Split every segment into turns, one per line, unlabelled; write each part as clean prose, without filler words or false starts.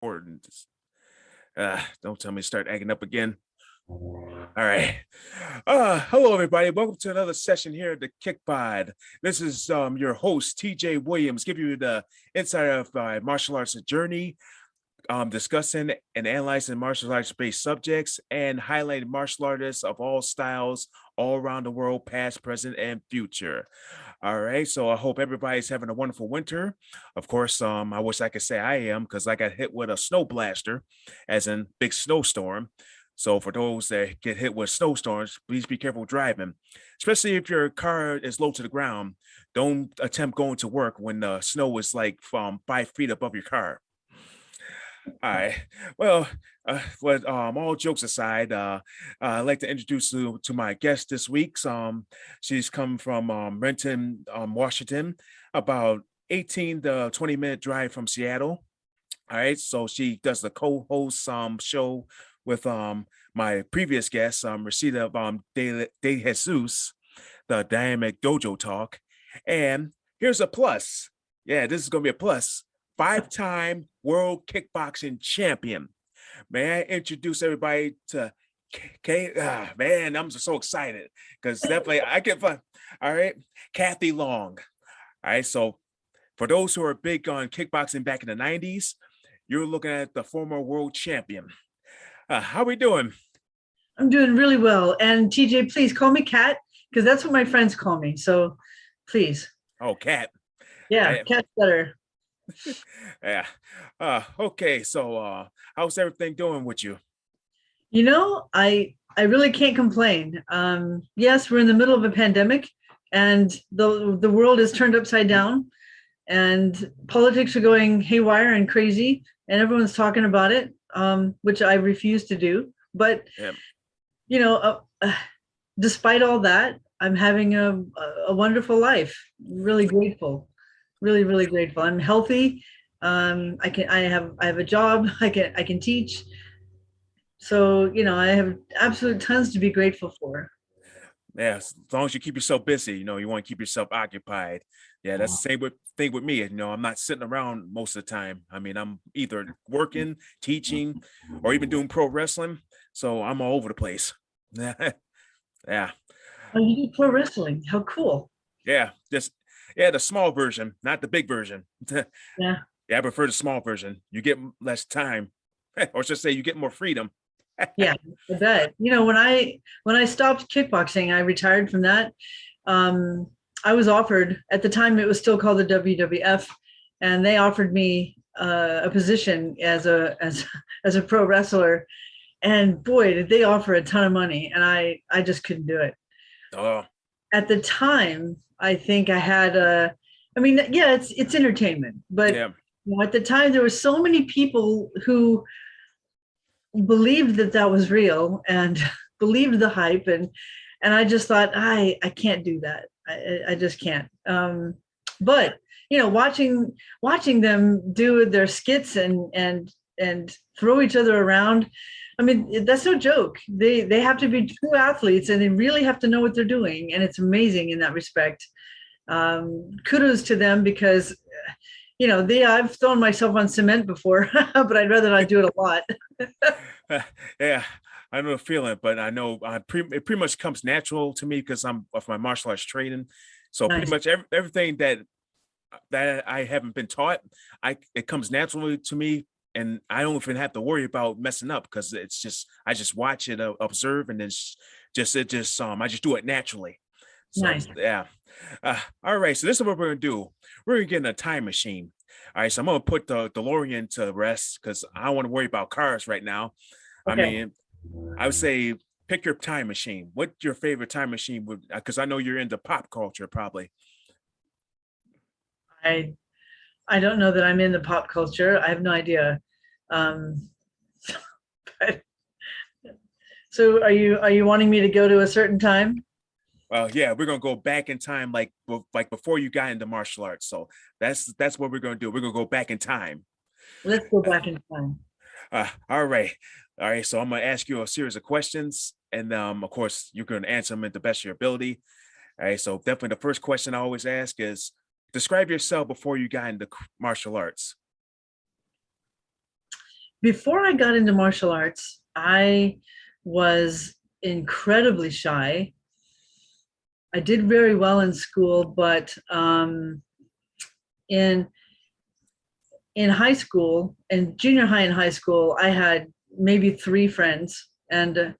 important. Don't tell me to start acting up again. All right. Hello, everybody. Welcome to another session here at the Kickpod. This is your host, TJ Williams, giving you the insight of my martial arts journey, discussing and analyzing martial arts-based subjects, and highlighting martial artists of all styles all around the world, past, present, and future. All right, so I hope everybody's having a wonderful winter. Of course, I wish I could say I am, because I got hit with a snow blaster, as in big snowstorm. So for those that get hit with snowstorms, please be careful driving, especially if your car is low to the ground. Don't attempt going to work when the snow is like from 5 feet above your car. All right. Well, all jokes aside, I'd like to introduce you to my guest this week. She's come from Renton, Washington, about 18 to 20-minute drive from Seattle. All right. So she does the co-host show with my previous guest, Rashida De Jesus, the Dynamic Dojo Talk. And here's a plus. Yeah, this is going to be a plus. 5-time World Kickboxing Champion. May I introduce everybody to man, I'm so excited because definitely I get fun. All right, Kathy Long. All right, so for those who are big on kickboxing back in the 90s, you're looking at the former world champion. How we doing?
I'm doing really well. And TJ, please call me Kat, because that's what my friends call me. So please.
Oh, Kat.
Yeah, Kat's better.
Yeah. Okay. So how's everything doing with you?
You know, I really can't complain. Yes, we're in the middle of a pandemic and the world is turned upside down and politics are going haywire and crazy and everyone's talking about it, which I refuse to do. But you know, despite all that, I'm having a wonderful life. Really grateful. Really, really grateful. I'm healthy. I have a job. I can teach. So, you know, I have absolute tons to be grateful for.
Yeah, as long as you keep yourself busy, you want to keep yourself occupied. Yeah, that's the same thing with me. I'm not sitting around most of the time. I mean, I'm either working, teaching, or even doing pro wrestling. So I'm all over the place. Yeah.
Oh, you do pro wrestling. How cool.
Yeah, the small version, not the big version.
Yeah.
Yeah, I prefer the small version. You get less time, or just say you get more freedom.
Yeah, I bet. You know, when I stopped kickboxing, I retired from that. I was offered, at the time it was still called the WWF, and they offered me a position as a pro wrestler. And boy, did they offer a ton of money, and I just couldn't do it.
Oh.
At the time, I think I had yeah, it's entertainment, but
yeah.
You know, at the time there were so many people who believed that was real and believed the hype, and I just thought I can't do that. I just can't. But you know, watching them do their skits and throw each other around. I mean, that's no joke. They have to be true athletes and they really have to know what they're doing. And it's amazing in that respect. Kudos to them because, you know, I've thrown myself on cement before, but I'd rather not do it a lot.
Yeah, I know the feeling, but I know it pretty much comes natural to me because I'm of my martial arts training. So
Nice.
pretty much everything that I haven't been taught, it comes naturally to me. And I don't even have to worry about messing up because it's just I just watch it, observe, and then I just do it naturally. So
Nice.
yeah. All right. So this is what we're gonna do. We're gonna get in a time machine. All right. So I'm gonna put the DeLorean to rest because I don't want to worry about cars right now.
Okay.
I mean, I would say pick your time machine. What's your favorite time machine would? Because I know you're into pop culture, probably.
I don't know that I'm in the pop culture. I have no idea. But, so are you wanting me to go to a certain time?
Well, yeah, we're gonna go back in time, like before you got into martial arts. So that's what we're gonna do. We're gonna go back in time.
Let's go back in time.
All right. So I'm gonna ask you a series of questions, and of course you're gonna answer them at the best of your ability. All right. So definitely the first question I always ask is, describe yourself before you got into martial arts.
before I got into martial arts, I was incredibly shy. I did very well in school, but in high school and junior high and high school, I had maybe 3 friends, and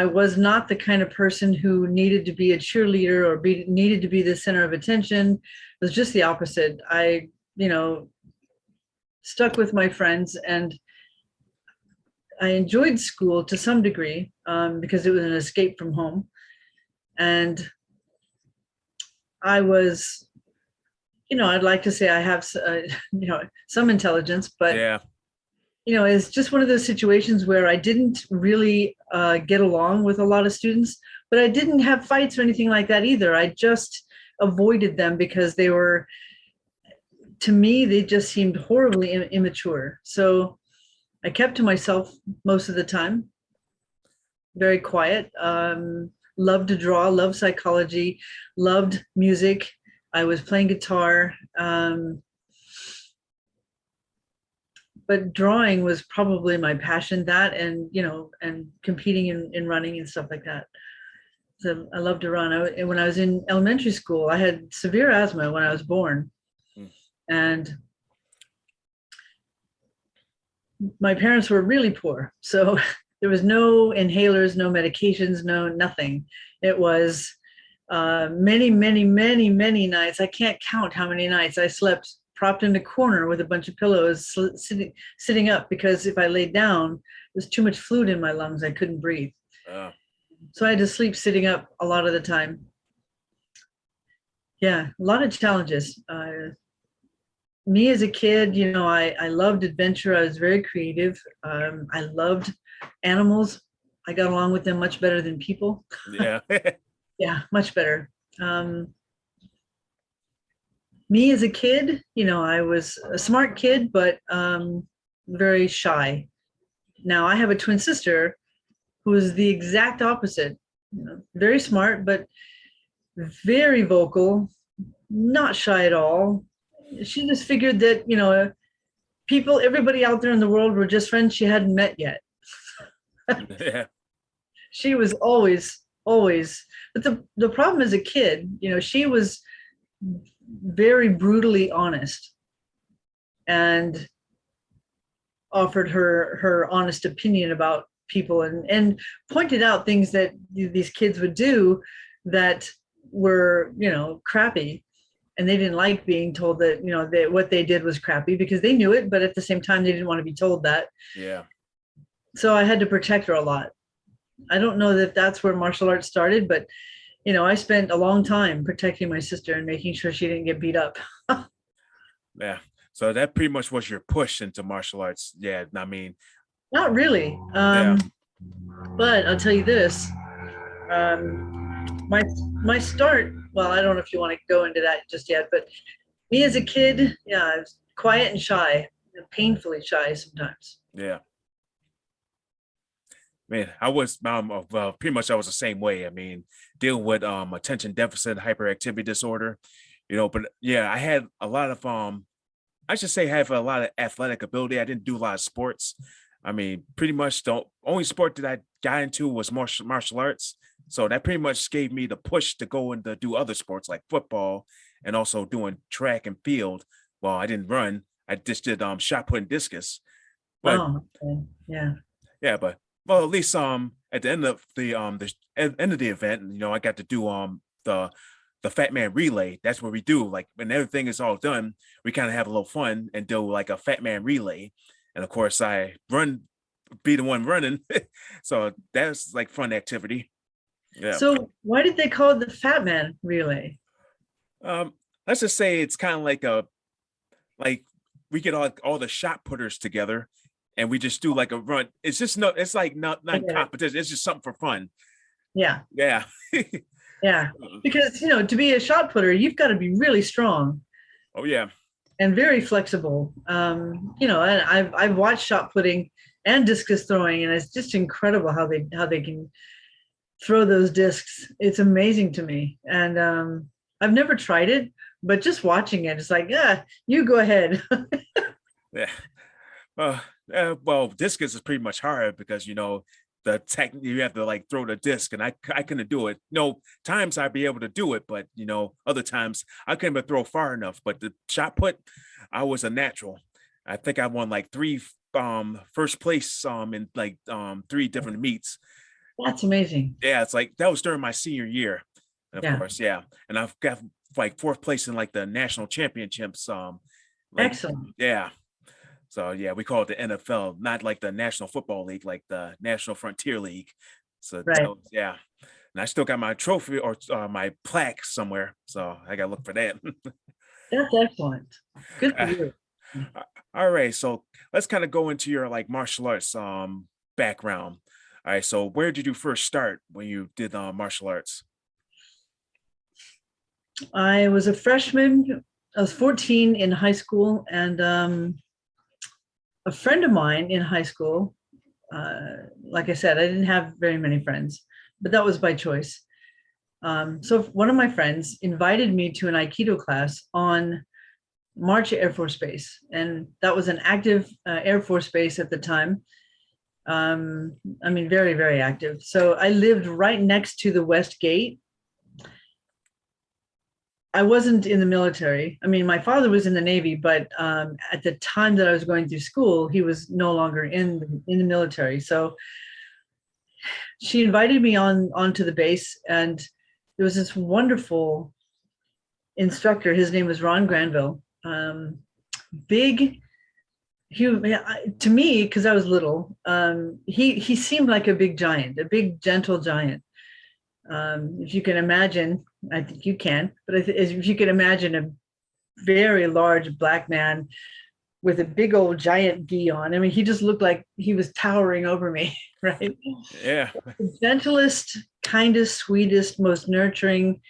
I was not the kind of person who needed to be a cheerleader or needed to be the center of attention. It was just the opposite. I, stuck with my friends, and I enjoyed school to some degree because it was an escape from home. And I was, I'd like to say I have, some intelligence, but
Yeah.
it's just one of those situations where I didn't really get along with a lot of students, but I didn't have fights or anything like that either. I just avoided them because to me, they just seemed horribly immature. So I kept to myself most of the time, very quiet, loved to draw, loved psychology, loved music. I was playing guitar. But drawing was probably my passion, that and competing in running and stuff like that. So I love to run. When I was in elementary school, I had severe asthma when I was born. And my parents were really poor. So there was no inhalers, no medications, no nothing. It was many, many, many, many nights. I can't count how many nights I slept propped in a corner with a bunch of pillows, sitting up, because if I laid down, there's too much fluid in my lungs. I couldn't breathe. So I had to sleep sitting up a lot of the time. Yeah, a lot of challenges. Me as a kid, I loved adventure. I was very creative. I loved animals. I got along with them much better than people.
Yeah.
Yeah, much better. Me as a kid, I was a smart kid, but very shy. Now I have a twin sister who is the exact opposite. Very smart, but very vocal, not shy at all. She just figured that, everybody out there in the world were just friends she hadn't met yet.
Yeah.
She was always, but the problem as a kid, she was very brutally honest and offered her honest opinion about people, and pointed out things that these kids would do that were, crappy. And they didn't like being told that, what they did was crappy, because they knew it, but at the same time, they didn't want to be told that.
Yeah.
So I had to protect her a lot. I don't know that that's where martial arts started, but, I spent a long time protecting my sister and making sure she didn't get beat up.
Yeah. So that pretty much was your push into martial arts. Yeah. I mean,
Not really.
Yeah.
But I'll tell you this. My start, well, I don't know if you want to go into that just yet, but me as a kid, yeah, I was quiet and shy, painfully shy sometimes.
Yeah. Man, I was pretty much I was the same way. I mean, dealing with attention deficit hyperactivity disorder, but yeah, I had a lot of I should say I have a lot of athletic ability. I didn't do a lot of sports. I mean, pretty much the only sport that I got into was martial arts. So that pretty much gave me the push to go and to do other sports like football, and also doing track and field. Well, I didn't run. I just did shot put and discus. But
Okay. Yeah.
yeah, but well, at least at the end of the end of the event, I got to do the Fat Man relay. That's what we do. Like when everything is all done, we kind of have a little fun and do like a Fat Man relay. And of course, I be the one running. So that's like fun activity. Yeah.
So why did they call it the Fat Man relay?
Let's just say it's kind of like we get all the shot putters together, and we just do like a run. It's just it's like not competition. It's just something for fun.
Yeah.
Yeah.
Yeah. Because, to be a shot putter, you've got to be really strong.
Oh yeah.
And very flexible. And I've watched shot putting and discus throwing, and it's just incredible how they can throw those discs. It's amazing to me. And I've never tried it, but just watching it, it's like, yeah, you go ahead.
Yeah. Well, discus is pretty much hard because the tech you have to like throw the disc, and I couldn't do it. No, times I'd be able to do it, but other times I couldn't even throw far enough. But the shot put, I was a natural. I think I won like three first place in like three different meets.
That's amazing.
Yeah, it's like that was during my senior year, of
Yeah.
course. Yeah, and I've got like fourth place in like the national championships. Like
Excellent.
yeah. So yeah, we call it the NFL, not like the National Football League, like the National Frontier League. So
Right.
yeah, and I still got my trophy or my plaque somewhere, so I gotta look for that.
That's excellent. Good for you.
All right, so let's kind of go into your like martial arts background. All right, so where did you first start when you did martial arts?
I was a freshman. I was 14 in high school, and a friend of mine in high school, like I said, I didn't have very many friends, but that was by choice. So one of my friends invited me to an Aikido class on March Air Force Base, and that was an active Air Force base at the time. I mean, very, very active. So I lived right next to the West Gate. I wasn't in the military. I mean, my father was in the Navy, but at the time that I was going through school, he was no longer in the military. So she invited me onto the base, and there was this wonderful instructor. His name was Ron Granville. Big, to me, because I was little, he seemed like a big giant, a big gentle giant. If you can imagine, I think you can, but if you can imagine a very large black man with a big old giant gi on, I mean, he just looked like he was towering over me, right?
Yeah.
The gentlest, kindest, sweetest, most nurturing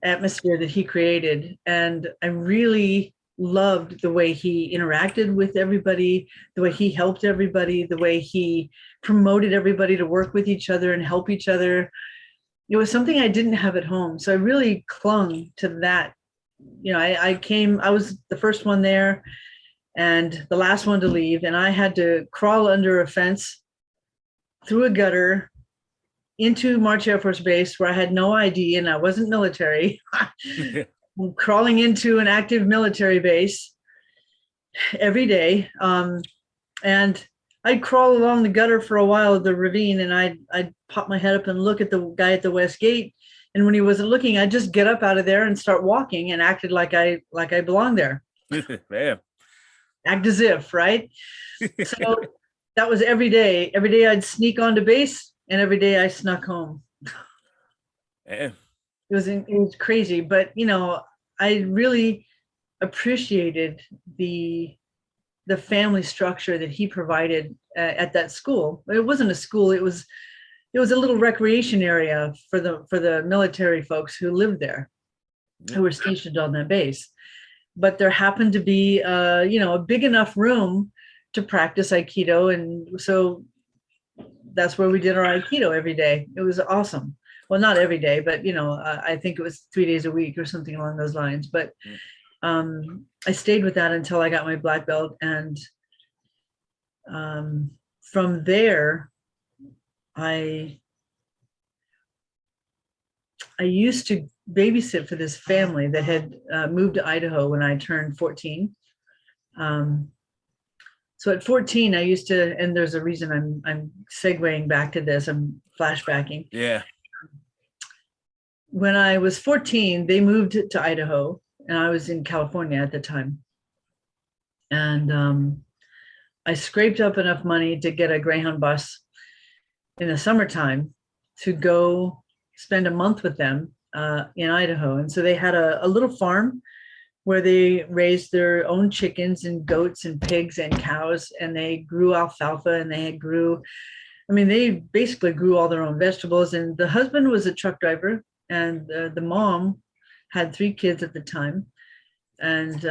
atmosphere that he created. And I really loved the way he interacted with everybody, the way he helped everybody, the way he promoted everybody to work with each other and help each other. It was something I didn't have at home. So I really clung to that. I was the first one there and the last one to leave. And I had to crawl under a fence, through a gutter, into March Air Force Base where I had no ID and I wasn't military. Crawling into an active military base every day. And I'd crawl along the gutter for a while of the ravine, and I'd pop my head up and look at the guy at the West Gate. And when he wasn't looking, I'd just get up out of there and start walking and acted like I belonged there.
Man.
Act as if, right? So that was every day. Every day I'd sneak onto base, and every day I snuck home.
Yeah.
It was crazy, but I really appreciated the family structure that he provided at that school. It wasn't a school; it was a little recreation area for the military folks who lived there, who were stationed on that base. But there happened to be a big enough room to practice Aikido, and so that's where we did our Aikido every day. It was awesome. Well, not every day, but I think it was 3 days a week or something along those lines. But I stayed with that until I got my black belt, and from there, I used to babysit for this family that had moved to Idaho when I turned 14. So at 14, I used to, and there's a reason I'm segueing back to this. I'm flashbacking.
Yeah.
When I was 14, they moved to Idaho, and I was in California at the time. And I scraped up enough money to get a Greyhound bus in the summertime to go spend a month with them in Idaho. And so they had a little farm where they raised their own chickens and goats and pigs and cows, and they grew alfalfa, and they basically grew all their own vegetables. And the husband was a truck driver, and the mom had 3 kids at the time. And,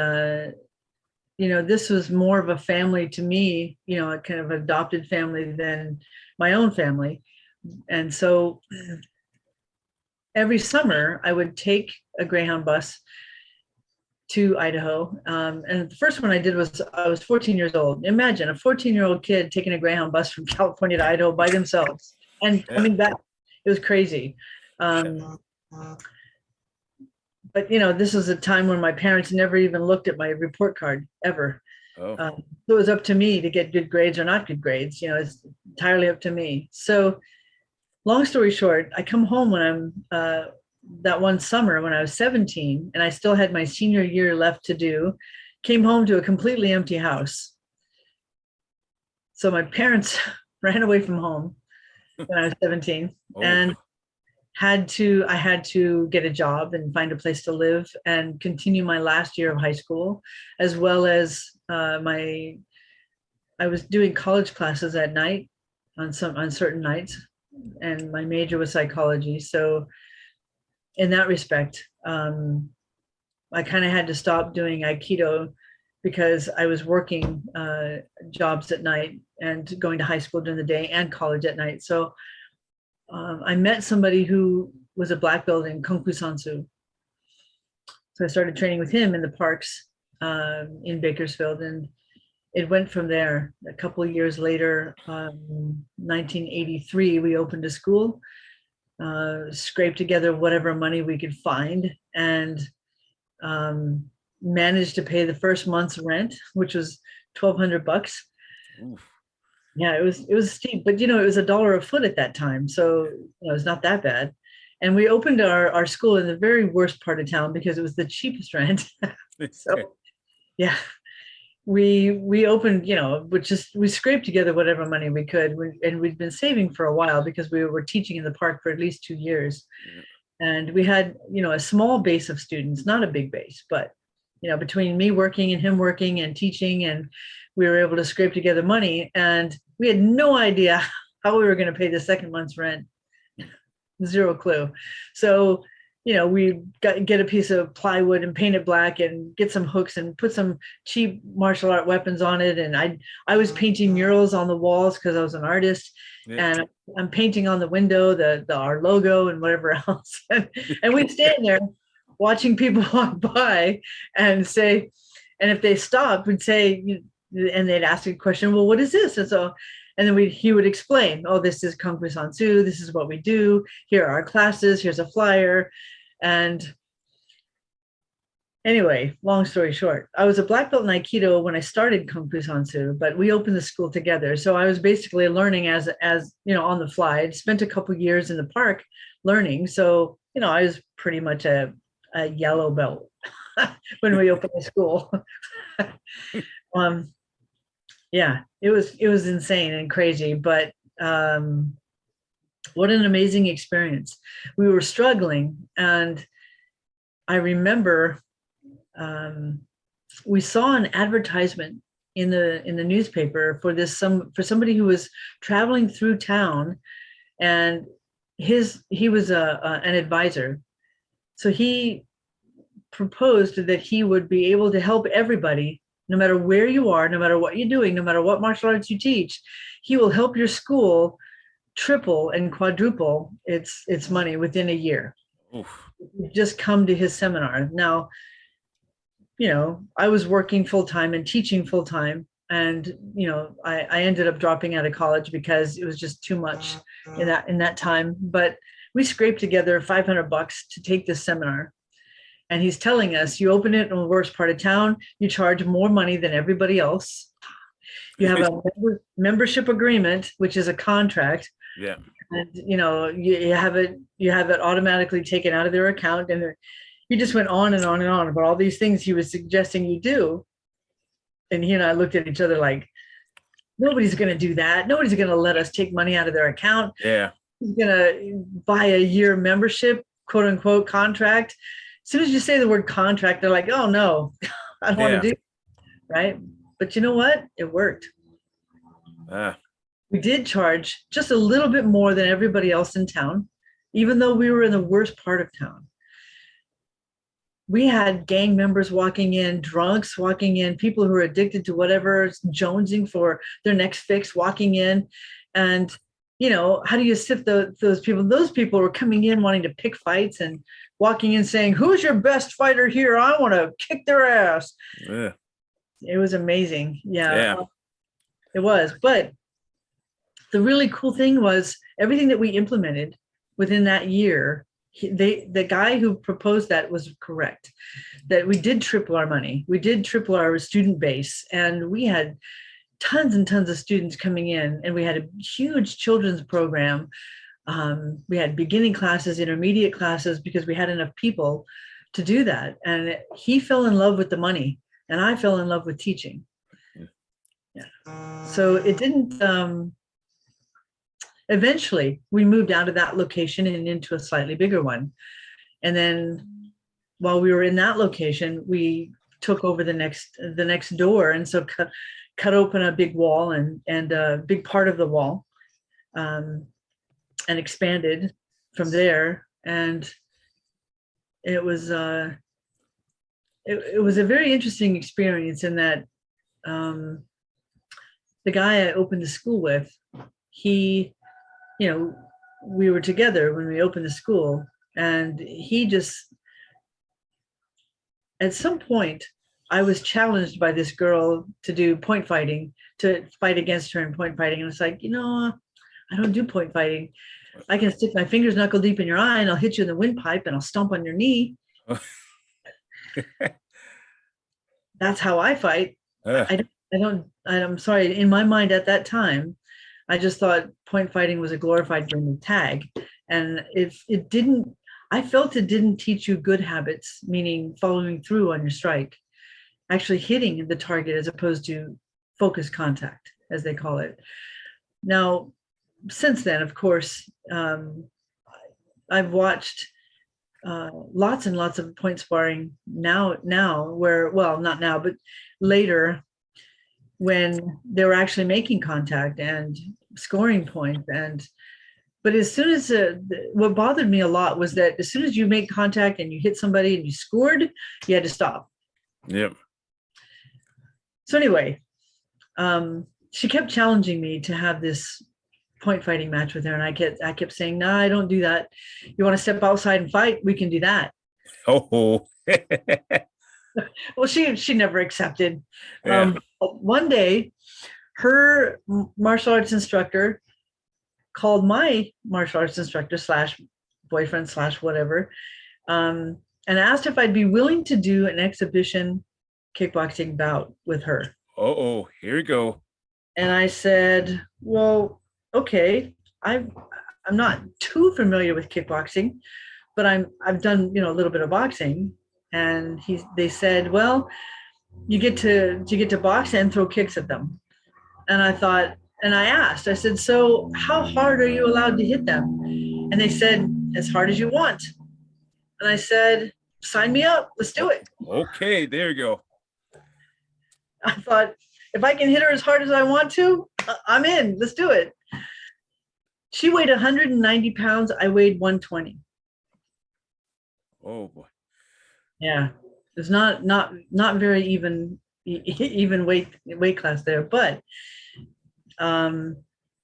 this was more of a family to me, a kind of adopted family than my own family. And so every summer I would take a Greyhound bus to Idaho. And the first one I did was I was 14 years old. Imagine a 14-year-old kid taking a Greyhound bus from California to Idaho by themselves and coming back. It was crazy. But this was a time when my parents never even looked at my report card ever. So it was up to me to get good grades or not good grades. It's entirely up to me. So long story short, I come home when I'm that one summer when I was 17 and I still had my senior year left to do, came home to a completely empty house. So my parents ran away from home when I was 17 and I had to get a job and find a place to live and continue my last year of high school, as well as I was doing college classes at night on certain nights, and my major was psychology. So in that respect, I kind of had to stop doing Aikido because I was working jobs at night and going to high school during the day and college at night. So I met somebody who was a black belt in Kung Fu Sansu. So I started training with him in the parks in Bakersfield, and it went from there. A couple of years later, 1983, we opened a school, scraped together whatever money we could find, and managed to pay the first month's rent, which was $1,200. Oof. Yeah, it was steep, but it was $1 a foot at that time, so it was not that bad. And we opened our school in the very worst part of town because it was the cheapest rent. So yeah, we opened, we scraped together whatever money we could, and we'd been saving for a while because we were teaching in the park for at least 2 years. And we had a small base of students, not a big base, but between me working and him working and teaching, and we were able to scrape together money, and we had no idea how we were going to pay the second month's rent. Zero clue. So we get a piece of plywood and paint it black and get some hooks and put some cheap martial art weapons on it. And I was painting murals on the walls because I was an artist. Yeah. And I'm painting on the window our logo and whatever else. And we'd stand there watching people walk by and say, and if they stopped, we'd say, and they'd ask a question, well, what is this? And then he would explain, oh, this is Kung Fu Sansu, this is what we do, here are our classes, here's a flyer. And anyway, long story short, I was a black belt in Aikido when I started Kung Fu Sansu, but we opened the school together. So I was basically learning as on the fly. I'd spent a couple of years in the park learning. So, I was pretty much a yellow belt when we opened the school. Yeah, it was insane and crazy, but what an amazing experience. We were struggling, and I remember we saw an advertisement in the newspaper for somebody who was traveling through town, and he was an advisor. So he proposed that he would be able to help everybody, no matter where you are, no matter what you're doing, no matter what martial arts you teach. He will help your school triple and quadruple its money within a year. Oof. Just come to his seminar. Now, I was working full-time and teaching full-time, and I ended up dropping out of college because it was just too much in that time. But we scraped together $500 to take this seminar. And he's telling us, you open it in the worst part of town, you charge more money than everybody else. You have a membership agreement, which is a contract. Yeah. And you have it automatically taken out of their account. And he just went on and on and on about all these things he was suggesting you do. And he and I looked at each other like, nobody's going to do that. Nobody's going to let us take money out of their account. Yeah. He's going to buy a year membership, quote unquote, contract. As soon as you say the word contract, they're like, oh no, I don't want to do it. Right. But you know what? It worked. We did charge just a little bit more than everybody else in town, even though we were in the worst part of town. We had gang members walking in, drunks walking in, people who are addicted to whatever, jonesing for their next fix walking in. And how do you sift those people? Those people were coming in wanting to pick fights and walking in saying, "Who's your best fighter here? I want to kick their ass."
Yeah.
It was amazing.
Yeah.
It was. But the really cool thing was everything that we implemented within that year. The guy who proposed that was correct, that we did triple our money. We did triple our student base, and we had tons and tons of students coming in, and we had a huge children's program. We had beginning classes, intermediate classes, because we had enough people to do that. And he fell in love with the money, and I fell in love with teaching. Yeah. So it didn't, eventually we moved out of that location and into a slightly bigger one. And then while we were in that location, we took over the next door. And so cut open a big wall and a big part of the wall, and expanded from there. And it was a very interesting experience in that the guy I opened the school with, he, we were together when we opened the school, and he just, at some point, I was challenged by this girl to do point fighting, to fight against her in point fighting. And it's like, I don't do point fighting. I can stick my fingers knuckle deep in your eye and I'll hit you in the windpipe and I'll stomp on your knee. That's how I fight. I'm sorry. In my mind at that time, I just thought point fighting was a glorified game of tag. And if it didn't, I felt it didn't teach you good habits, meaning following through on your strike, actually hitting the target as opposed to focus contact, as they call it. Now, since then, of course, I've watched lots and lots of point sparring now where, well, not now, but later, when they were actually making contact and scoring points. But as soon as what bothered me a lot was that as soon as you make contact and you hit somebody and you scored, you had to stop.
Yep.
So anyway, she kept challenging me to have this point fighting match with her, and I kept saying, "No, I don't do that. You want to step outside and fight? We can do that."
Oh.
Well, she never accepted.
Yeah.
One day, her martial arts instructor called my martial arts instructor / boyfriend / whatever, and asked if I'd be willing to do an exhibition kickboxing bout with her.
Oh, here we go.
And I said, "Well, okay. I'm not too familiar with kickboxing, but I've done a little bit of boxing." And they said, "Well, you get to box and throw kicks at them." And I thought, and I asked, I said, "So how hard are you allowed to hit them?" And they said, "As hard as you want." And I said, "Sign me up. Let's do it."
Okay, there you go.
I thought, if I can hit her as hard as I want to, I'm in. Let's do it. She weighed 190 pounds. I weighed 120.
Oh boy.
Yeah, it's not very even weight class there, but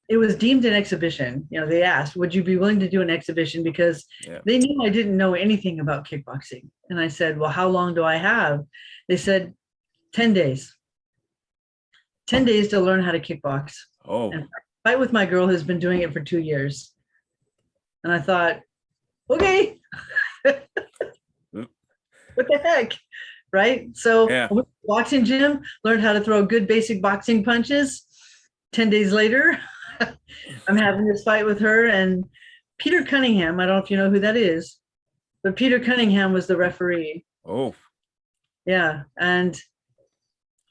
it was deemed an exhibition. They asked, "Would you be willing to do an exhibition?" Because they knew I didn't know anything about kickboxing. And I said, "Well, how long do I have?" They said 10 days. 10 days to learn how to kickbox.
Oh.
And fight with my girl who's been doing it for 2 years. And I thought, okay. What the heck, right? So I went to the boxing gym, learned how to throw good basic boxing punches. 10 days later, I'm having this fight with her. And Peter Cunningham, I don't know if you know who that is, but Peter Cunningham was the referee.
Oh.
Yeah. And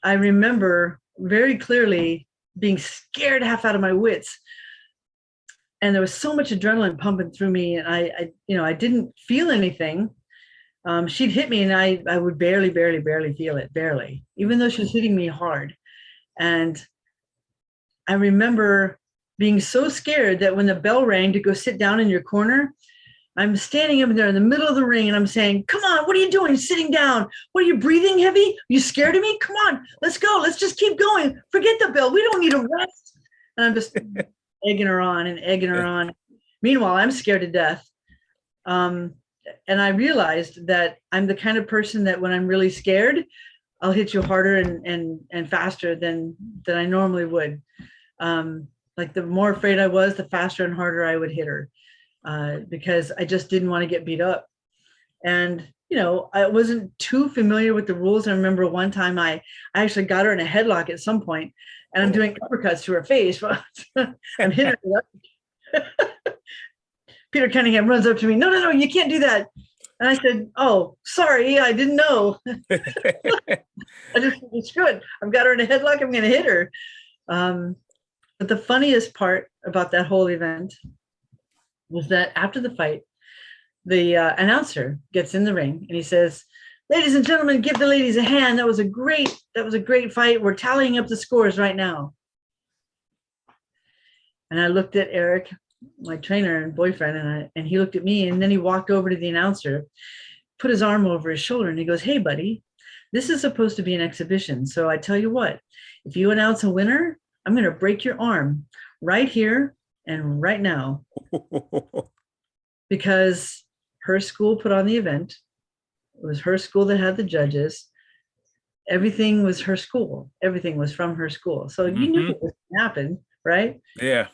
I remember very clearly being scared half out of my wits. And there was so much adrenaline pumping through me. And I didn't feel anything. She'd hit me and I would barely feel it, barely, even though she was hitting me hard. And I remember being so scared that when the bell rang to go sit down in your corner, I'm standing up there in the middle of the ring and I'm saying, "Come on, what are you doing? Sitting down. What, are you breathing heavy? Are you scared of me? Come on, let's go. Let's just keep going. Forget the bell. We don't need a rest." And I'm just egging her on and egging her on. Meanwhile, I'm scared to death. And I realized that I'm the kind of person that when I'm really scared, I'll hit you harder and faster than I normally would. Like the more afraid I was, the faster and harder I would hit her, because I just didn't want to get beat up. And, you know, I wasn't too familiar with the rules. I remember one time I actually got her in a headlock at some point, and I'm doing uppercuts to her face. I'm hitting her. Peter Cunningham runs up to me. No, you can't do that. And I said, oh, sorry, I didn't know. I just screw it. I've got her in a headlock. I'm going to hit her. But the funniest part about that whole event was that after the fight, the announcer gets in the ring and he says, ladies and gentlemen, give the ladies a hand. That was a great fight. We're tallying up the scores right now. And I looked at Eric, my trainer and boyfriend, and he looked at me, and then he walked over to the announcer, put his arm over his shoulder, and he goes, hey, buddy, this is supposed to be an exhibition. So I tell you what, if you announce a winner, I'm going to break your arm right here and right now. Because her school put on the event. It was her school that had the judges. Everything was her school. Everything was from her school. So you knew what was going to happen, right?
Yeah.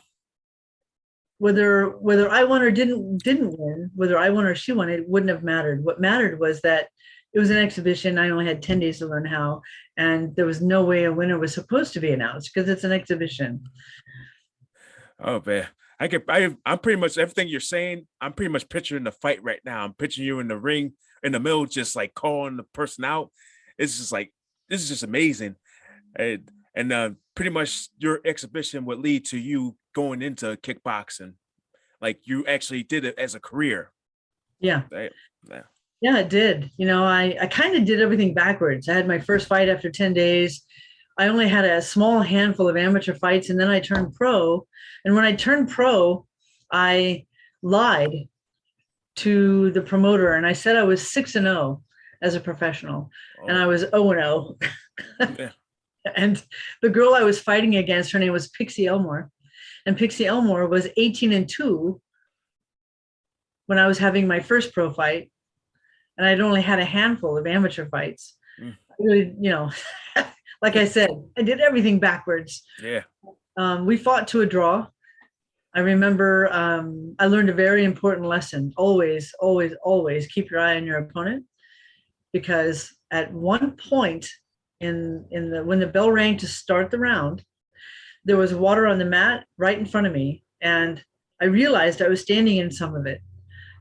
Whether I won or didn't win, whether I won or she won, it wouldn't have mattered. What mattered was that it was an exhibition. I only had 10 days to learn how, and there was no way a winner was supposed to be announced because it's an exhibition.
Oh man, I'm pretty much everything you're saying. I'm pretty much picturing the fight right now. I'm picturing you in the ring in the middle, just like calling the person out. It's just like, this is just amazing. And pretty much your exhibition would lead to you going into kickboxing. Like you actually did it as a career.
Yeah.
Yeah.
Yeah, it did. You know, I kind of did everything backwards. I had my first fight after 10 days. I only had a small handful of amateur fights, and then I turned pro. And when I turned pro, I lied to the promoter, and I said I was 6-0 as a professional, and I was 0-0.
Yeah.
And the girl I was fighting against, her name was Pixie Elmore. And Pixie Elmore was 18-2 when I was having my first pro fight. And I'd only had a handful of amateur fights. Really, you know, like I said, I did everything backwards.
Yeah.
We fought to a draw. I remember I learned a very important lesson. Always, always, always keep your eye on your opponent. Because at one point when the bell rang to start the round, there was water on the mat right in front of me. And I realized I was standing in some of it.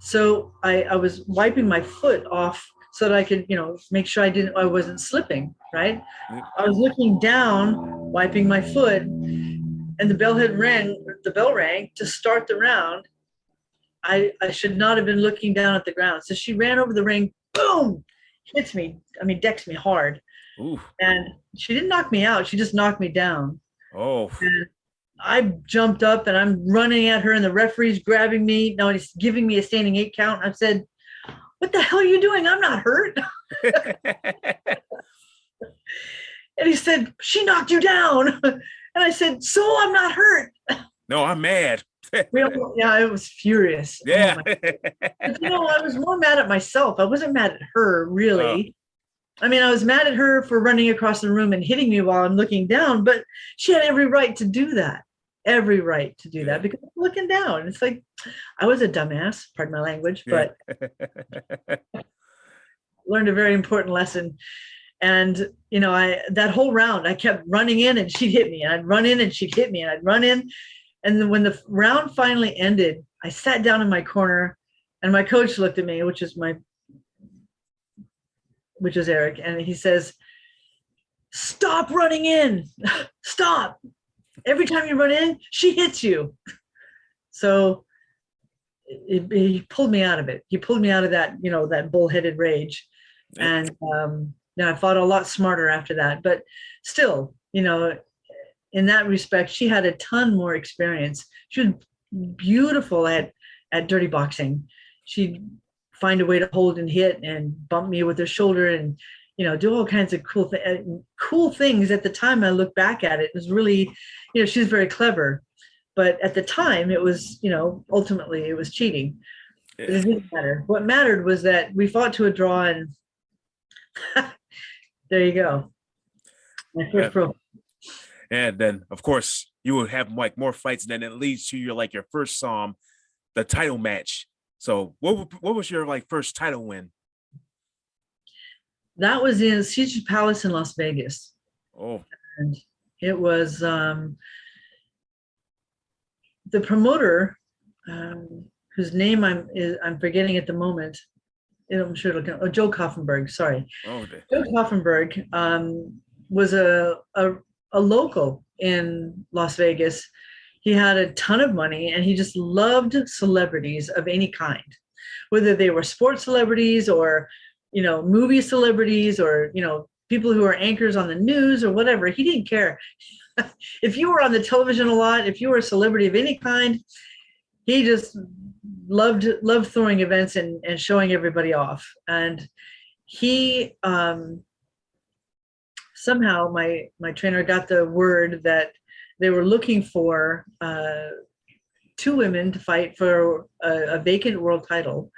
So I was wiping my foot off so that I could, you know, make sure I wasn't slipping, right? I was looking down, wiping my foot, and the bell rang to start the round. I should not have been looking down at the ground. So she ran over the ring, boom, decks me hard.
Ooh.
And she didn't knock me out. She just knocked me down.
Oh. And
I jumped up and I'm running at her, and the referee's grabbing me. No, he's giving me a standing 8 count. I said, what the hell are you doing? I'm not hurt. And he said, she knocked you down. And I said, so I'm not hurt.
No, I'm mad.
Yeah, I was furious.
Yeah.
Oh, but, you know, I was more mad at myself. I wasn't mad at her, really. I mean, I was mad at her for running across the room and hitting me while I'm looking down, but she had every right to do that. Every right to do that, because I'm looking down. It's like, I was a dumbass, pardon my language, but learned a very important lesson. And, you know, that whole round, I kept running in and she'd hit me, and I'd run in and she'd hit me, and I'd run in. And then when the round finally ended, I sat down in my corner, and my coach looked at me, which is Eric. And he says, stop running in, stop. Every time you run in, she hits you. So he pulled me out of it. He pulled me out of that, you know, that bullheaded rage. And I fought a lot smarter after that. But still, you know, in that respect, she had a ton more experience. She was beautiful at dirty boxing. She'd find a way to hold and hit and bump me with her shoulder and, you know, do all kinds of cool things. At the time I look back at it, it was really, you know, she's very clever. But at the time, it was, ultimately it was cheating. But it didn't matter. What mattered was that we fought to a draw, and there you go. My first pro.
And then, of course, you would have like more fights, and then it leads to your first the title match. So, what was your like first title win?
That was in Caesar's Palace in Las Vegas.
Oh,
and it was the promoter, whose name I'm forgetting at the moment. I'm sure it'll come. Oh, Joe Kaufenberg. Sorry, Joe Kaufenberg was a local in Las Vegas. He had a ton of money, and he just loved celebrities of any kind, whether they were sports celebrities or movie celebrities or people who are anchors on the news or whatever. He didn't care. If you were on the television a lot, if you were a celebrity of any kind, he just loved throwing events and showing everybody off. And he somehow my trainer got the word that they were looking for 2 women to fight for a vacant world title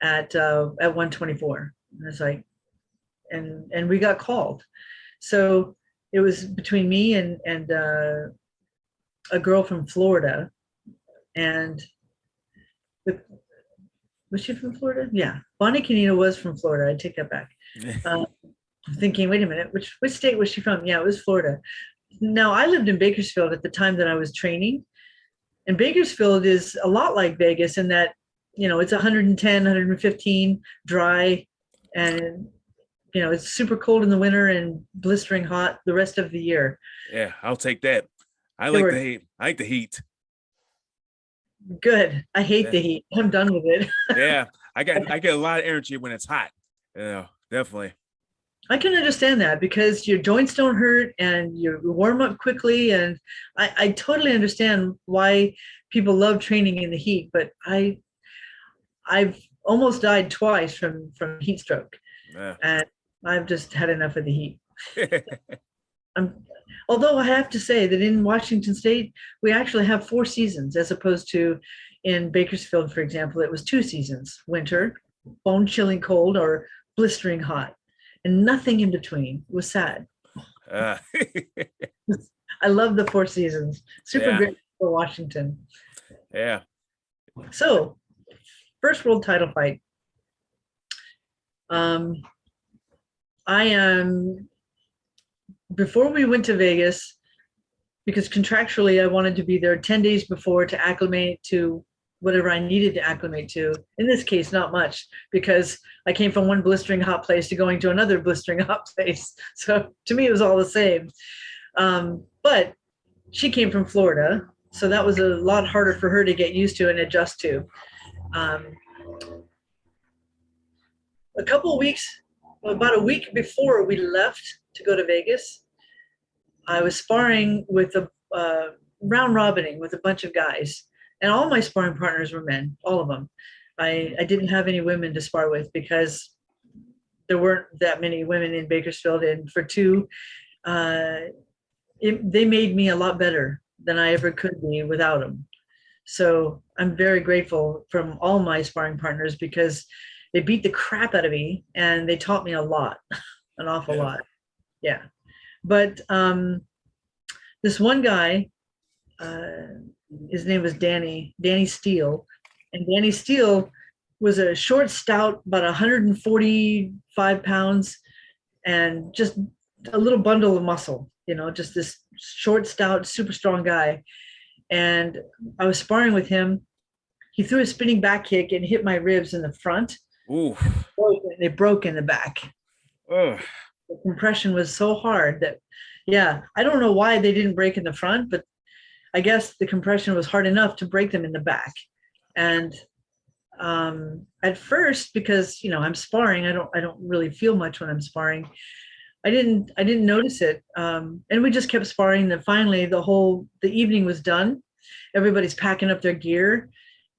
at 124. And it's like, and we got called. So it was between me and a girl from Florida. And was she from Florida? Yeah. Bonnie Canino was from Florida. I take that back. I'm thinking, wait a minute, which state was she from? Yeah, it was Florida. Now, I lived in Bakersfield at the time that I was training. And Bakersfield is a lot like Vegas in that, it's 110, 115, dry, and it's super cold in the winter and blistering hot the rest of the year.
Yeah, I'll take that. I like the heat. I like the heat.
Good. I hate the heat. I'm done with it.
Yeah, I get a lot of energy when it's hot. Definitely.
I can understand that because your joints don't hurt and you warm up quickly. And I totally understand why people love training in the heat, but I've almost died twice from heat stroke.
Yeah.
And I've just had enough of the heat. Although I have to say that in Washington State, we actually have 4 seasons as opposed to in Bakersfield, for example, it was 2 seasons, winter, bone chilling cold, or blistering hot, and nothing in between. It was sad. I love the 4 seasons. Super great for Washington.
Yeah.
So, first world title fight. Before we went to Vegas, because contractually I wanted to be there 10 days before to acclimate to whatever I needed to acclimate to. In this case, not much, because I came from one blistering hot place to going to another blistering hot place. So to me, it was all the same. But she came from Florida, so that was a lot harder for her to get used to and adjust to. About a week before we left to go to Vegas, I was sparring with round robining with a bunch of guys, and all my sparring partners were men, all of them. I didn't have any women to spar with because there weren't that many women in Bakersfield, and for 2, they made me a lot better than I ever could be without them. So I'm very grateful from all my sparring partners because they beat the crap out of me and they taught me a lot, an awful lot. Yeah. But this one guy, his name was Danny Steele. And Danny Steele was a short, stout, about 145 pounds, and just a little bundle of muscle, just this short, stout, super strong guy. And I was sparring with him. He threw a spinning back kick and hit my ribs in the front.
Ooh.
They broke in the back.
Ugh.
The compression was so hard that, I don't know why they didn't break in the front, but I guess the compression was hard enough to break them in the back. And at first, because I'm sparring, I don't really feel much when I'm sparring. I didn't notice it, and we just kept sparring. And finally, the evening was done. Everybody's packing up their gear,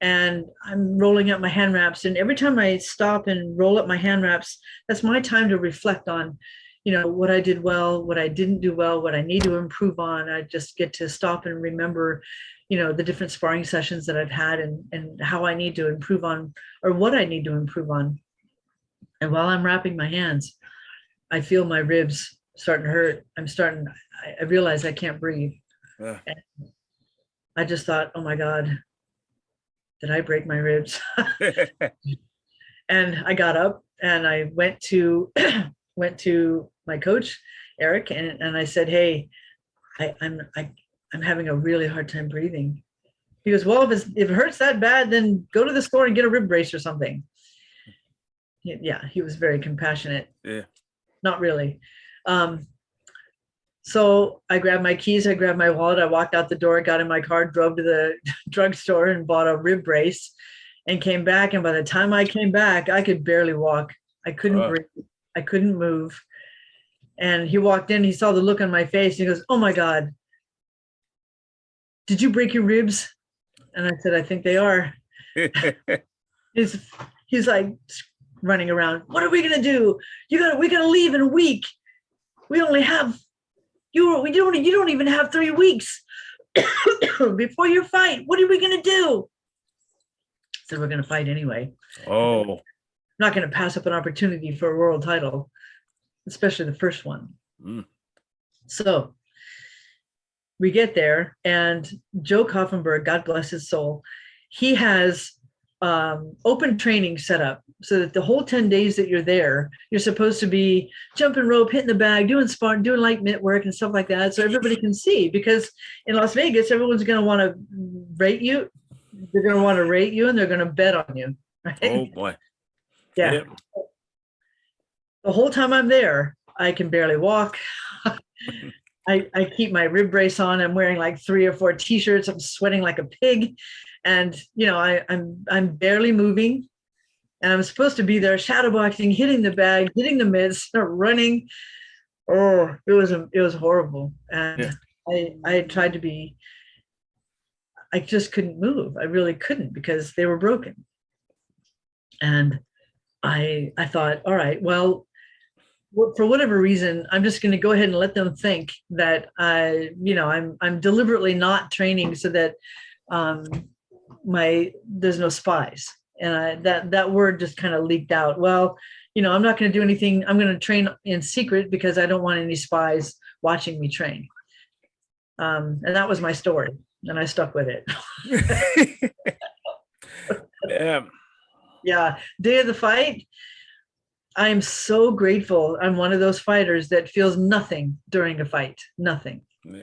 and I'm rolling up my hand wraps. And every time I stop and roll up my hand wraps, that's my time to reflect on, what I did well, what I didn't do well, what I need to improve on. I just get to stop and remember, the different sparring sessions that I've had and how I need to improve on, or what I need to improve on. And while I'm wrapping my hands, I feel my ribs starting to hurt. I realize I can't breathe.
Yeah.
And I just thought, oh my God, did I break my ribs? And I got up and I went to my coach, Eric, and I said, hey, I'm having a really hard time breathing. He goes, well, if it hurts that bad, then go to the store and get a rib brace or something. Yeah, he was very compassionate.
Yeah.
Not really. So I grabbed my keys, I grabbed my wallet, I walked out the door, got in my car, drove to the drugstore and bought a rib brace and came back. And by the time I came back, I could barely walk. I couldn't breathe. I couldn't move. And he walked in, he saw the look on my face. He goes, oh my God, did you break your ribs? And I said, I think they are. He's like running around. What are we going to do? We got to leave in a week. We only have, you don't even have 3 weeks before your fight. What are we going to do? So we're going to fight anyway.
Oh,
I'm not going to pass up an opportunity for a world title, especially the first one. So we get there, and Joe Koffenberg, God bless his soul, he has open training set up so that the whole 10 days that you're there, you're supposed to be jumping rope, hitting the bag, doing sparring, doing light mitt work and stuff like that, so everybody can see. Because in Las Vegas, everyone's going to want to rate you. They're going to want to rate you, and they're going to bet on you. Right?
Oh boy.
Yeah.
Yep.
The whole time I'm there, I can barely walk. I keep my rib brace on. I'm wearing like 3 or 4 t-shirts. I'm sweating like a pig. And, I'm barely moving. And I'm supposed to be there shadowboxing, hitting the bag, hitting the mitts, running. Oh, it was horrible. And yeah. I tried to be, I just couldn't move. I really couldn't because they were broken. And I thought, all right, well, for whatever reason, I'm just going to go ahead and let them think that I'm deliberately not training so that there's no spies. And that word just kind of leaked out. Well, I'm not going to do anything. I'm going to train in secret because I don't want any spies watching me train. And that was my story, and I stuck with it.
Yeah.
Yeah. Day of the fight, I'm so grateful. I'm one of those fighters that feels nothing during a fight, nothing. Yeah.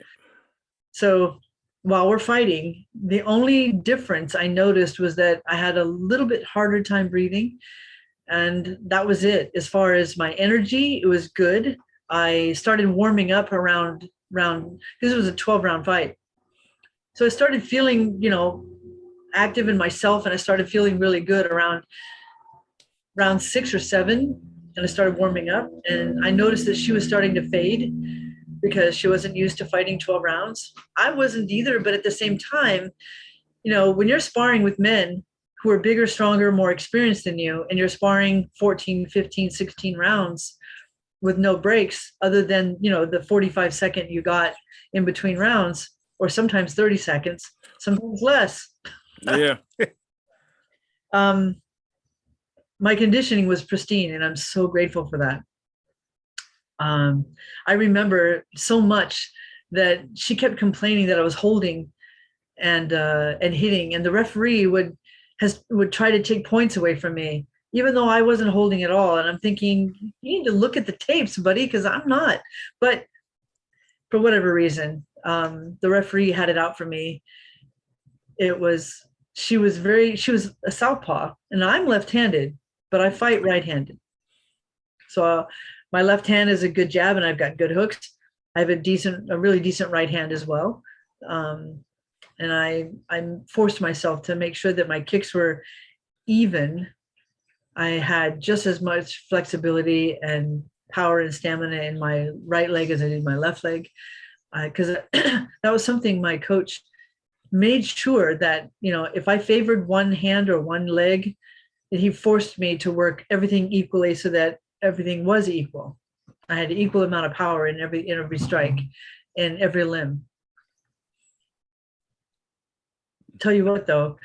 So while we're fighting, the only difference I noticed was that I had a little bit harder time breathing, and that was it. As far as my energy, it was good. I started warming up around because it was a 12-round fight. So I started feeling, active in myself, and I started feeling really good around round 6 or 7, and I started warming up, and I noticed that she was starting to fade because she wasn't used to fighting 12 rounds. I wasn't either, but at the same time, when you're sparring with men who are bigger, stronger, more experienced than you, and you're sparring 14, 15, 16 rounds with no breaks other than, the 45-second you got in between rounds, or sometimes 30 seconds, sometimes less.
Yeah.
My conditioning was pristine, and I'm so grateful for that. I remember so much that she kept complaining that I was holding and hitting, and the referee would try to take points away from me, even though I wasn't holding at all. And I'm thinking, you need to look at the tapes, buddy, because I'm not. But for whatever reason, the referee had it out for me. She was a southpaw, and I'm left-handed, but I fight right-handed. So my left hand is a good jab, and I've got good hooks. I have a really decent right hand as well. And I forced myself to make sure that my kicks were even. I had just as much flexibility and power and stamina in my right leg as I did my left leg, because that was something my coach made sure that, if I favored one hand or one leg, that he forced me to work everything equally so that everything was equal. I had equal amount of power in every strike, in every limb. Tell you what, though,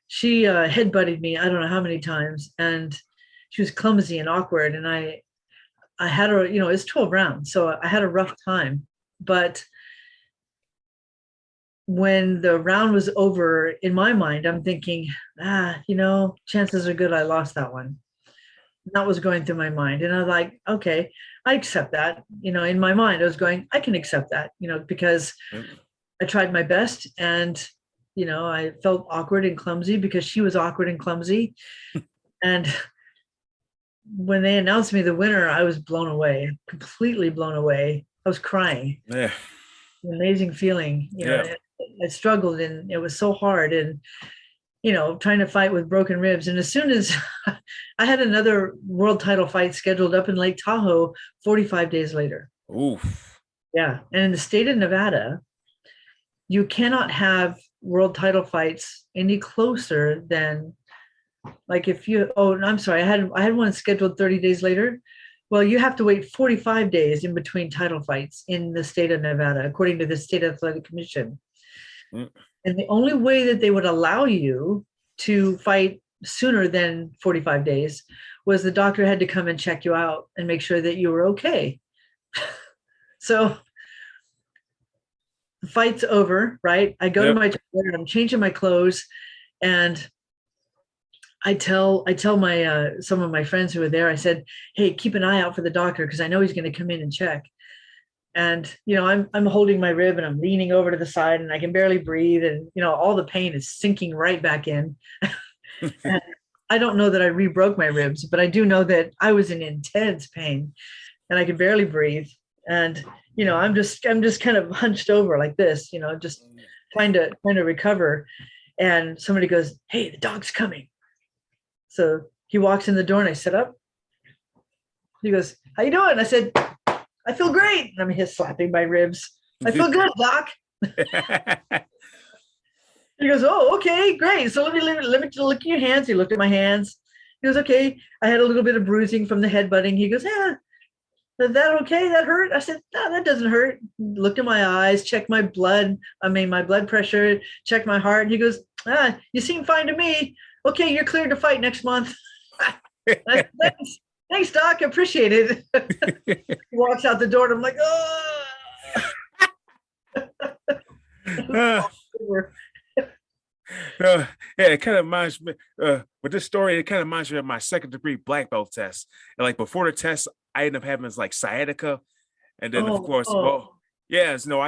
she headbutted me, I don't know how many times, and she was clumsy and awkward. And I had her, it's 12 rounds, so I had a rough time. But when the round was over, in my mind, I'm thinking, chances are good I lost that one. That was going through my mind. And I was like, okay, I accept that. In my mind, I was going, I can accept that, because I tried my best. And I felt awkward and clumsy because she was awkward and clumsy. And when they announced me the winner, I was blown away, completely blown away. I was crying.
Yeah.
An amazing feeling. I struggled, and it was so hard. And, trying to fight with broken ribs. And as soon as I had another world title fight scheduled up in Lake Tahoe 45 days later.
Oof.
Yeah. And in the state of Nevada, you cannot have world title fights any closer than, like, I'm sorry, I had one scheduled 30 days later. Well, you have to wait 45 days in between title fights in the state of Nevada, according to the State Athletic Commission. And the only way that they would allow you to fight sooner than 45 days was the doctor had to come and check you out and make sure that you were okay. So the fight's over, right? I go to my toilet, I'm changing my clothes, and I tell my some of my friends who were there, I said, hey, keep an eye out for the doctor, because I know he's going to come in and check. And, I'm holding my rib, and I'm leaning over to the side, and I can barely breathe. And, all the pain is sinking right back in. And I don't know that I re-broke my ribs, but I do know that I was in intense pain, and I could barely breathe. And, I'm just kind of hunched over like this, just trying to recover. And somebody goes, hey, the dog's coming. So he walks in the door, and I sit up. He goes, how you doing? I said, I feel great. I'm here slapping my ribs. I feel good, Doc. He goes, oh, okay, great. So let me look at your hands. He looked at my hands. He goes, okay. I had a little bit of bruising from the headbutting. He goes, yeah, is that okay? That hurt? I said, no, that doesn't hurt. Looked at my eyes, checked my blood pressure, checked my heart. And he goes, you seem fine to me. Okay, you're cleared to fight next month. I said, thanks, Doc. I appreciate it. He walks out the door, and I'm like, oh.
Yeah, it kind of reminds me with this story. It kind of reminds me of my second degree black belt test. And like before the test, I ended up having like sciatica, and then of course, I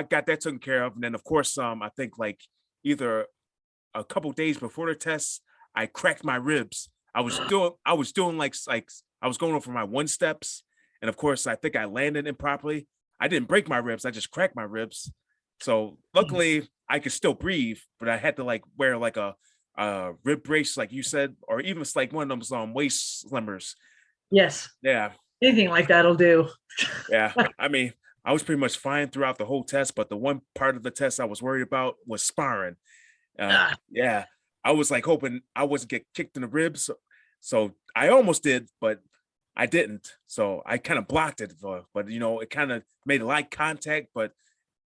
got that taken care of. And then of course, I think like either a couple days before the test, I cracked my ribs. I was doing like I was going over my one steps, and of course, I think I landed improperly. I didn't break my ribs; I just cracked my ribs. So luckily, I could still breathe, but I had to like wear like a rib brace, like you said, or even it's like one of those waist slimmers.
Yes.
Yeah.
Anything like that'll do.
Yeah. I mean, I was pretty much fine throughout the whole test, but the one part of the test I was worried about was sparring. Yeah. I was like hoping I wasn't get kicked in the ribs. So I almost did, but I didn't. So I kind of blocked it, but it kind of made light contact, but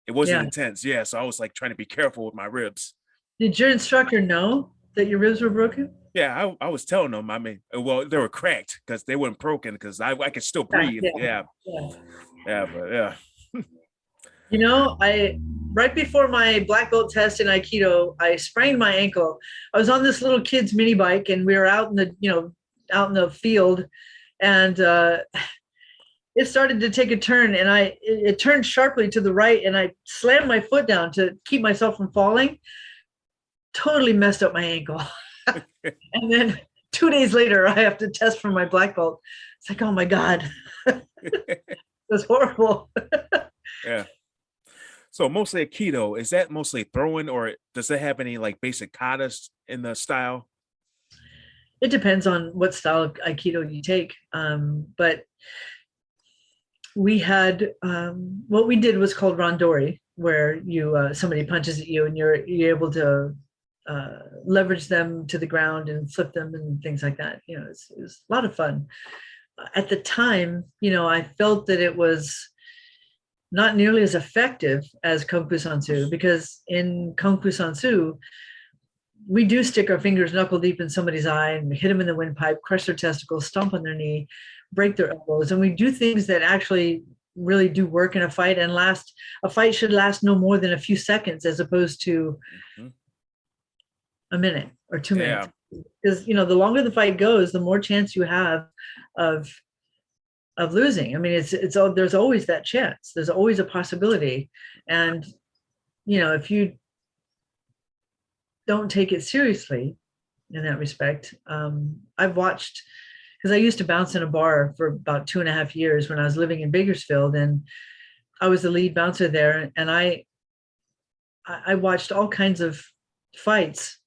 it wasn't intense. Yeah. So I was like trying to be careful with my ribs.
Did your instructor know that your ribs were broken?
Yeah, I was telling them. I mean, well, they were cracked because they weren't broken because I could still breathe. Yeah. But yeah.
I right before my black belt test in Aikido, I sprained my ankle. I was on this little kid's mini bike, and we were out in the field, and it started to take a turn, and it turned sharply to the right, and I slammed my foot down to keep myself from falling. Totally messed up my ankle. And then 2 days later, I have to test for my black belt. It's like, oh my God. It was horrible.
Yeah. So mostly Aikido, is that mostly throwing, or does it have any like basic katas in the style?
It depends on what style of Aikido you take. But we had, what we did was called randori, where somebody punches at you and you're able to leverage them to the ground and flip them and things like that. It was a lot of fun. at the time, I felt that it was not nearly as effective as Kung Fu Sansu, because in Kung Fu Sansu, we do stick our fingers knuckle deep in somebody's eye and hit them in the windpipe, crush their testicles, stomp on their knee, break their elbows. And we do things that actually really do work in a fight and last. A fight should last no more than a few seconds as opposed to a minute or 2 minutes. Because, the longer the fight goes, the more chance you have of losing. I mean, there's always that chance. There's always a possibility. And, if you don't take it seriously in that respect. I've watched, because I used to bounce in a bar for about 2.5 years when I was living in Bakersfield, and I was the lead bouncer there. And I watched all kinds of fights.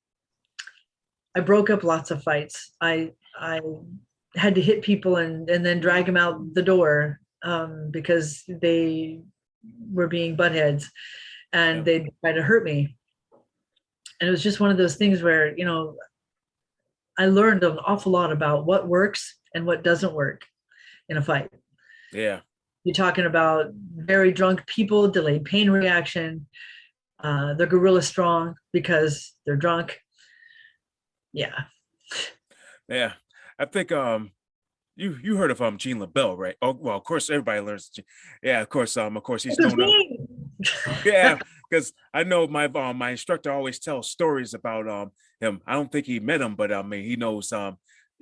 I broke up lots of fights. I had to hit people and then drag them out the door because they were being buttheads and they'd try to hurt me. And it was just one of those things where, I learned an awful lot about what works and what doesn't work in a fight.
Yeah.
You're talking about very drunk people, delayed pain reaction. They're gorilla strong because they're drunk. Yeah.
Yeah. I think you heard of Gene LaBelle, right? Oh, well, of course everybody learns. Yeah, of course he's known yeah, because I know my instructor always tells stories about him. I don't think he met him, but I mean he knows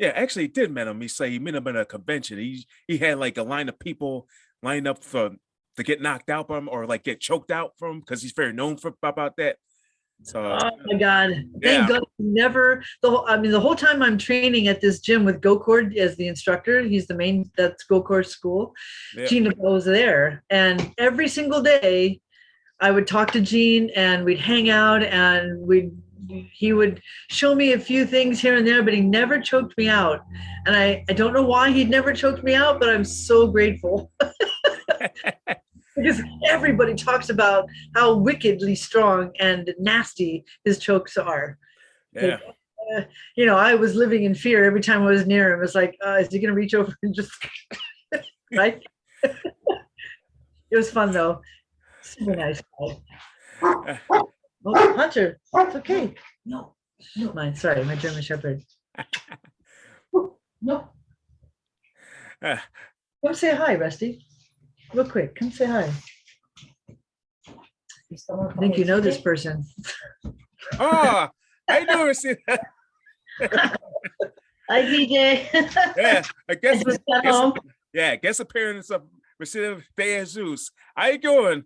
actually he did met him. He met him at a convention. He had like a line of people lined up to get knocked out by him or like get choked out from him because he's very known about that. So
oh my God. Thank God never the whole time I'm training at this gym with GoCord as the instructor, he's the main, that's GoCord school. Gene LaBelle was there. And every single day I would talk to Gene and we'd hang out and he would show me a few things here and there, but he never choked me out. And I don't know why he'd never choked me out, but I'm so grateful. Because everybody talks about how wickedly strong and nasty his chokes are.
Yeah.
Like, I was living in fear every time I was near him. It was like, is he going to reach over and just, right? It was fun though. Super nice guy. Oh, Hunter, it's okay. No, mine. Sorry, my German Shepherd. No. Come say hi, Rusty. Real quick, come say hi. I think you know this person.
Oh, I never see that.
Hi, DJ.
Yeah, I guess.
Guest
appearance of Mercedes De Jesus. How you doing?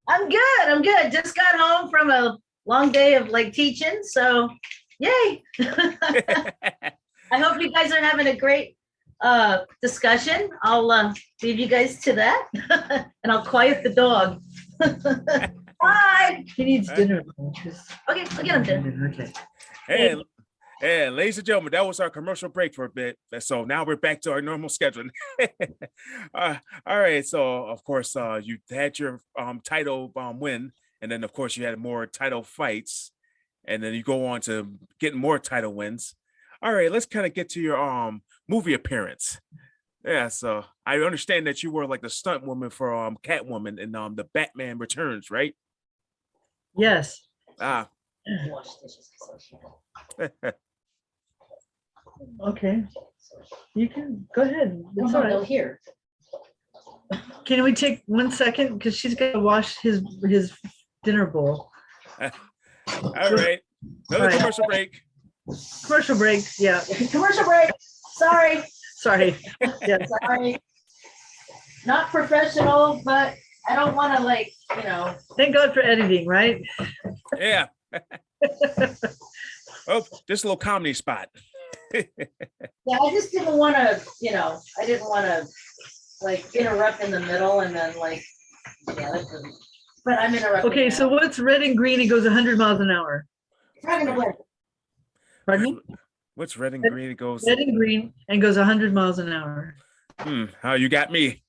I'm good. Just got home from a long day of teaching, so yay. I hope you guys are having a great discussion. I'll leave you guys to that and I'll quiet the dog. Bye.
He needs dinner.
Okay, I'll get him dinner.
Okay.
Hey, ladies and gentlemen, that was our commercial break for a bit. So now we're back to our normal scheduling. All right. So of course, you had your title win, and then of course you had more title fights, and then you go on to getting more title wins. All right, let's kind of get to your movie appearance. Yeah, so I understand that you were like the stunt woman for Catwoman in the Batman Returns, right?
Yes.
Ah.
Okay. You can go ahead. It's all right.
Here.
Can we take 1 second? Because she's got to wash his dinner bowl.
All right. Another commercial break.
Commercial break. Yeah.
Commercial break. Sorry.
Sorry. Yeah.
Sorry. Not professional, but I don't want to
Thank God for editing, right?
Yeah. Oh, just a little comedy spot.
Yeah, I just didn't want to, I didn't want to interrupt in the middle and then but I'm interrupting.
Okay, so what's red and green? It goes 100 miles an hour. Pardon me?
What's red and green? It goes
red and green and goes 100 miles an hour.
How you got me?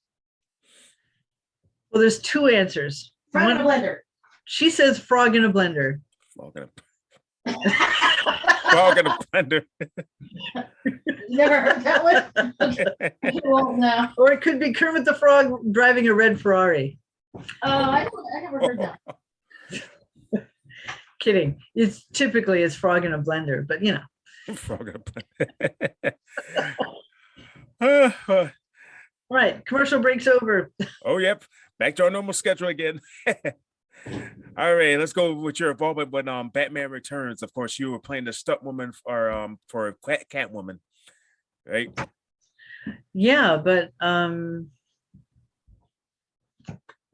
Well, there's two answers.
Frog in a blender.
She says frog in a blender.
Frog in a Frog in a blender.
You never heard that one? Okay, you won't now.
Or it could be Kermit the Frog driving a red Ferrari.
Oh, I never heard that.
Kidding. It's frog in a blender, but you know.
Frog in a blender.
All right, commercial break's over.
Oh, yep. Back to our normal schedule again. All right, let's go with your involvement when Batman Returns. Of course, you were playing the stunt woman for Catwoman, right?
Yeah, but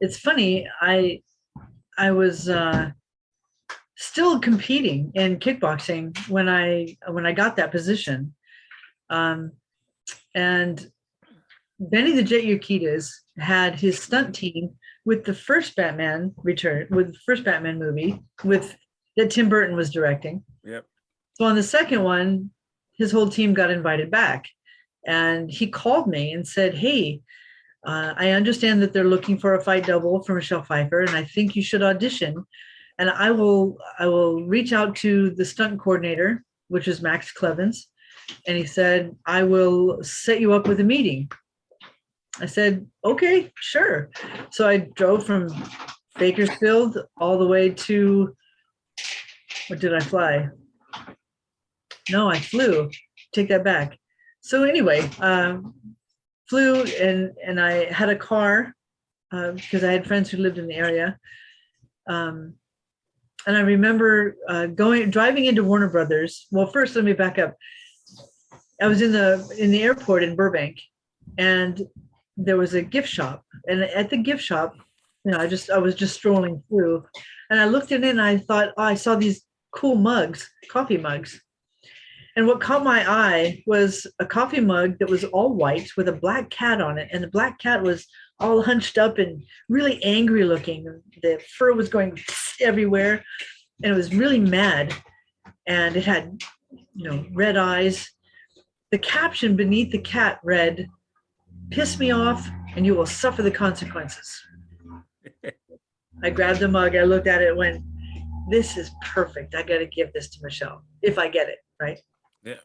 it's funny. I was still competing in kickboxing when I got that position, and Benny the Jet Urquidez had his stunt team with the first Batman movie that Tim Burton was directing.
Yep.
So on the second one, his whole team got invited back, and he called me and said, "Hey, I understand that they're looking for a fight double for Michelle Pfeiffer, and I think you should audition. And I will reach out to the stunt coordinator, which is Max Clevens." And he said, "I will set you up with a meeting." I said, "Okay, sure." So I drove from Bakersfield all the way to, what did I fly? No, I flew. Take that back. So anyway, flew and I had a car because I had friends who lived in the area. And I remember driving into Warner Brothers. Well, first, let me back up. I was in the airport in Burbank, and there was a gift shop. And at the gift shop, I was just strolling through, and I looked in it and I thought, oh, I saw these cool mugs, coffee mugs. And what caught my eye was a coffee mug that was all white with a black cat on it. And the black cat was all hunched up and really angry looking. The fur was going everywhere, and it was really mad. And it had, red eyes. The caption beneath the cat read, "Piss me off and you will suffer the consequences." I grabbed the mug, I looked at it and went, "This is perfect. I got to give this to Michelle if I get it," right?
Yeah.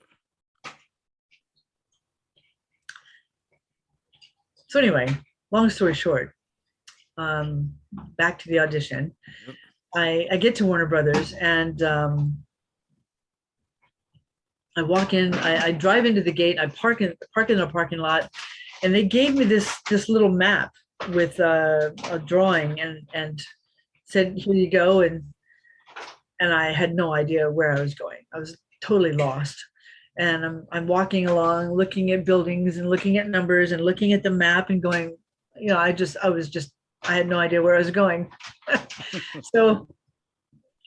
So anyway, long story short, back to the audition. I get to Warner Brothers, and I walk in, I drive into the gate, I park in the parking lot, and they gave me this little map with a drawing and said, "Here you go." And I had no idea where I was going. I was totally lost. And I'm walking along, looking at buildings and looking at numbers and looking at the map and going, I had no idea where I was going. So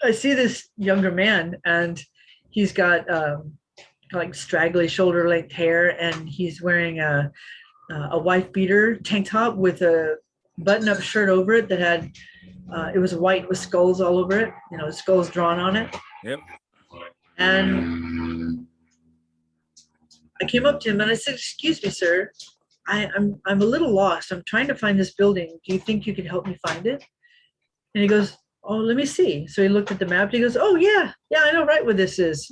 I see this younger man, and he's got like straggly shoulder length hair, and he's wearing a wife beater tank top with a button up shirt over it that had, it was white with skulls all over it, skulls drawn on it.
Yep.
And I came up to him and I said, "Excuse me, sir, I'm a little lost. I'm trying to find this building. Do you think you could help me find it?" And he goes, "Oh, let me see." So he looked at the map. And he goes, "Oh yeah, I know right where this is.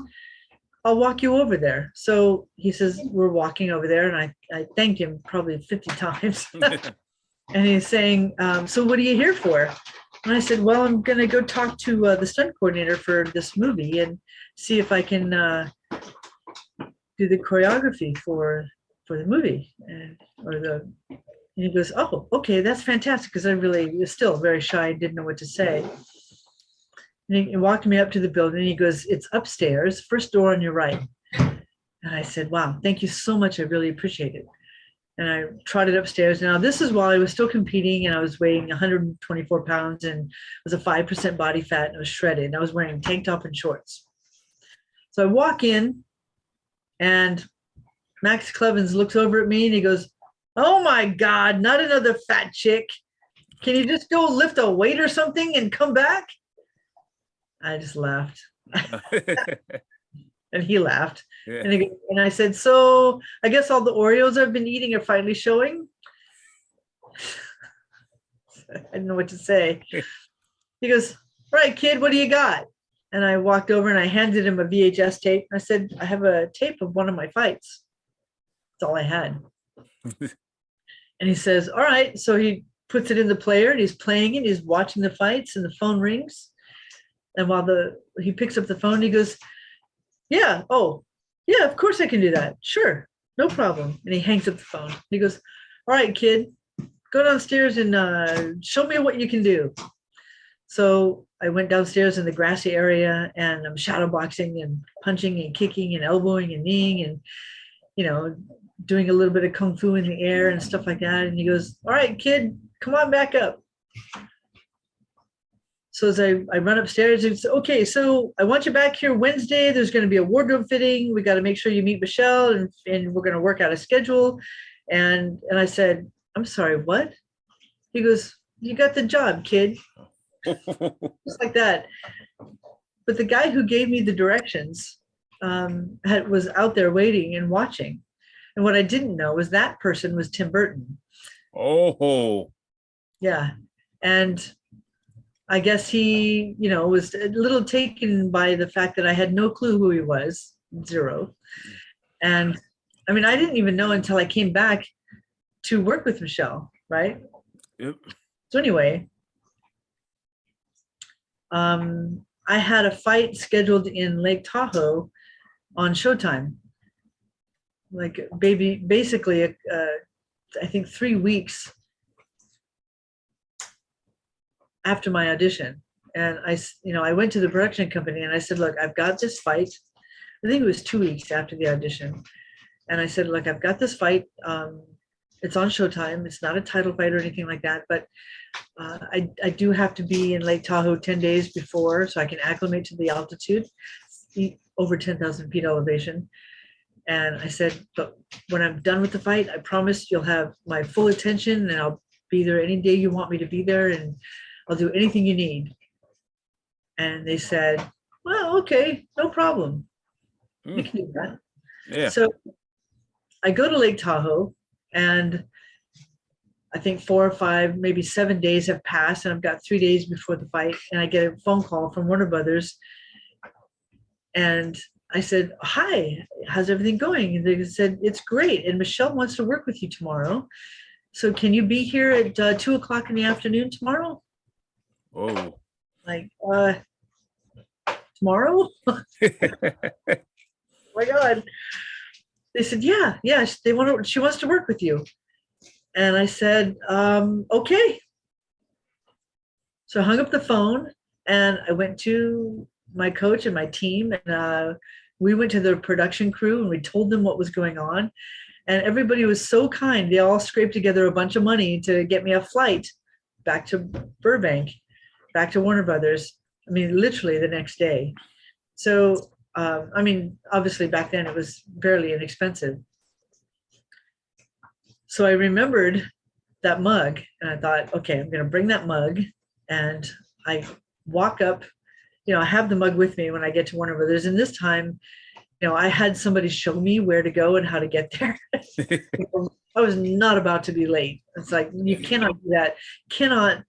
I'll walk you over there." So he says, we're walking over there, and I thanked him probably 50 times. And he's saying, "So what are you here for?" And I said, "Well, I'm going to go talk to the stunt coordinator for this movie and see if I can do the choreography for the movie." And he goes, "Oh, okay, that's fantastic," because I really was still very shy, didn't know what to say. And he walked me up to the building. He goes, "It's upstairs, first door on your right." And I said, "Wow, thank you so much. I really appreciate it." And I trotted upstairs. Now, this is while I was still competing, and I was weighing 124 pounds and was a 5% body fat, and I was shredded. And I was wearing a tank top and shorts. So I walk in, and Max Clevens looks over at me and he goes, "Oh my God, not another fat chick. Can you just go lift a weight or something and come back?" I just laughed. And he laughed.
Yeah.
And I said, "So I guess all the Oreos I've been eating are finally showing?" I didn't know what to say. He goes, "All right, kid, what do you got?" And I walked over and I handed him a VHS tape. I said, I have a tape of one of my fights. That's all I had. And he says, all right. So he puts it in the player and he's playing it. He's watching the fights and the phone rings. And while he picks up the phone, he goes, yeah, oh, yeah, of course I can do that. Sure, no problem. And he hangs up the phone. He goes, all right, kid, go downstairs and show me what you can do. So I went downstairs in the grassy area and I'm shadow boxing and punching and kicking and elbowing and kneeing and, doing a little bit of kung fu in the air and stuff like that. And he goes, all right, kid, come on back up. So as I run upstairs, it's okay. So I want you back here Wednesday. There's going to be a wardrobe fitting. We got to make sure you meet Michelle and we're going to work out a schedule. And I said, I'm sorry, what? He goes, you got the job, kid. Just like that. But the guy who gave me the directions was out there waiting and watching. And what I didn't know was that person was Tim Burton.
Oh.
Yeah. And I guess he, was a little taken by the fact that I had no clue who he was, zero. And I mean, I didn't even know until I came back to work with Michelle, right?
Yep.
So anyway, I had a fight scheduled in Lake Tahoe on Showtime. Basically, I think 3 weeks after my audition. And I went to the production company and I said, look, I've got this fight. I think it was 2 weeks after the audition. And I said, look, I've got this fight. It's on Showtime. It's not a title fight or anything like that, but I do have to be in Lake Tahoe 10 days before so I can acclimate to the altitude, over 10,000 feet elevation. And I said, but when I'm done with the fight, I promise you'll have my full attention and I'll be there any day you want me to be there and I'll do anything you need. And they said, well, okay, no problem. You can do that.
Yeah.
So I go to Lake Tahoe and I think 4 or 5, maybe 7 days have passed and I've got 3 days before the fight and I get a phone call from Warner Brothers. And I said, hi, how's everything going? And they said, it's great. And Michelle wants to work with you tomorrow. So can you be here at 2 o'clock in the afternoon tomorrow?
Oh.
Like, tomorrow? Oh my God. They said, yeah, she wants to work with you. And I said, okay. So I hung up the phone and I went to my coach and my team and we went to the production crew and we told them what was going on. And everybody was so kind. They all scraped together a bunch of money to get me a flight back to Burbank, back to Warner Brothers. I mean, literally the next day. So, obviously back then it was barely inexpensive. So I remembered that mug and I thought, okay, I'm going to bring that mug. And I walk up, I have the mug with me when I get to Warner Brothers. And this time, I had somebody show me where to go and how to get there. I was not about to be late. It's like, you cannot do that.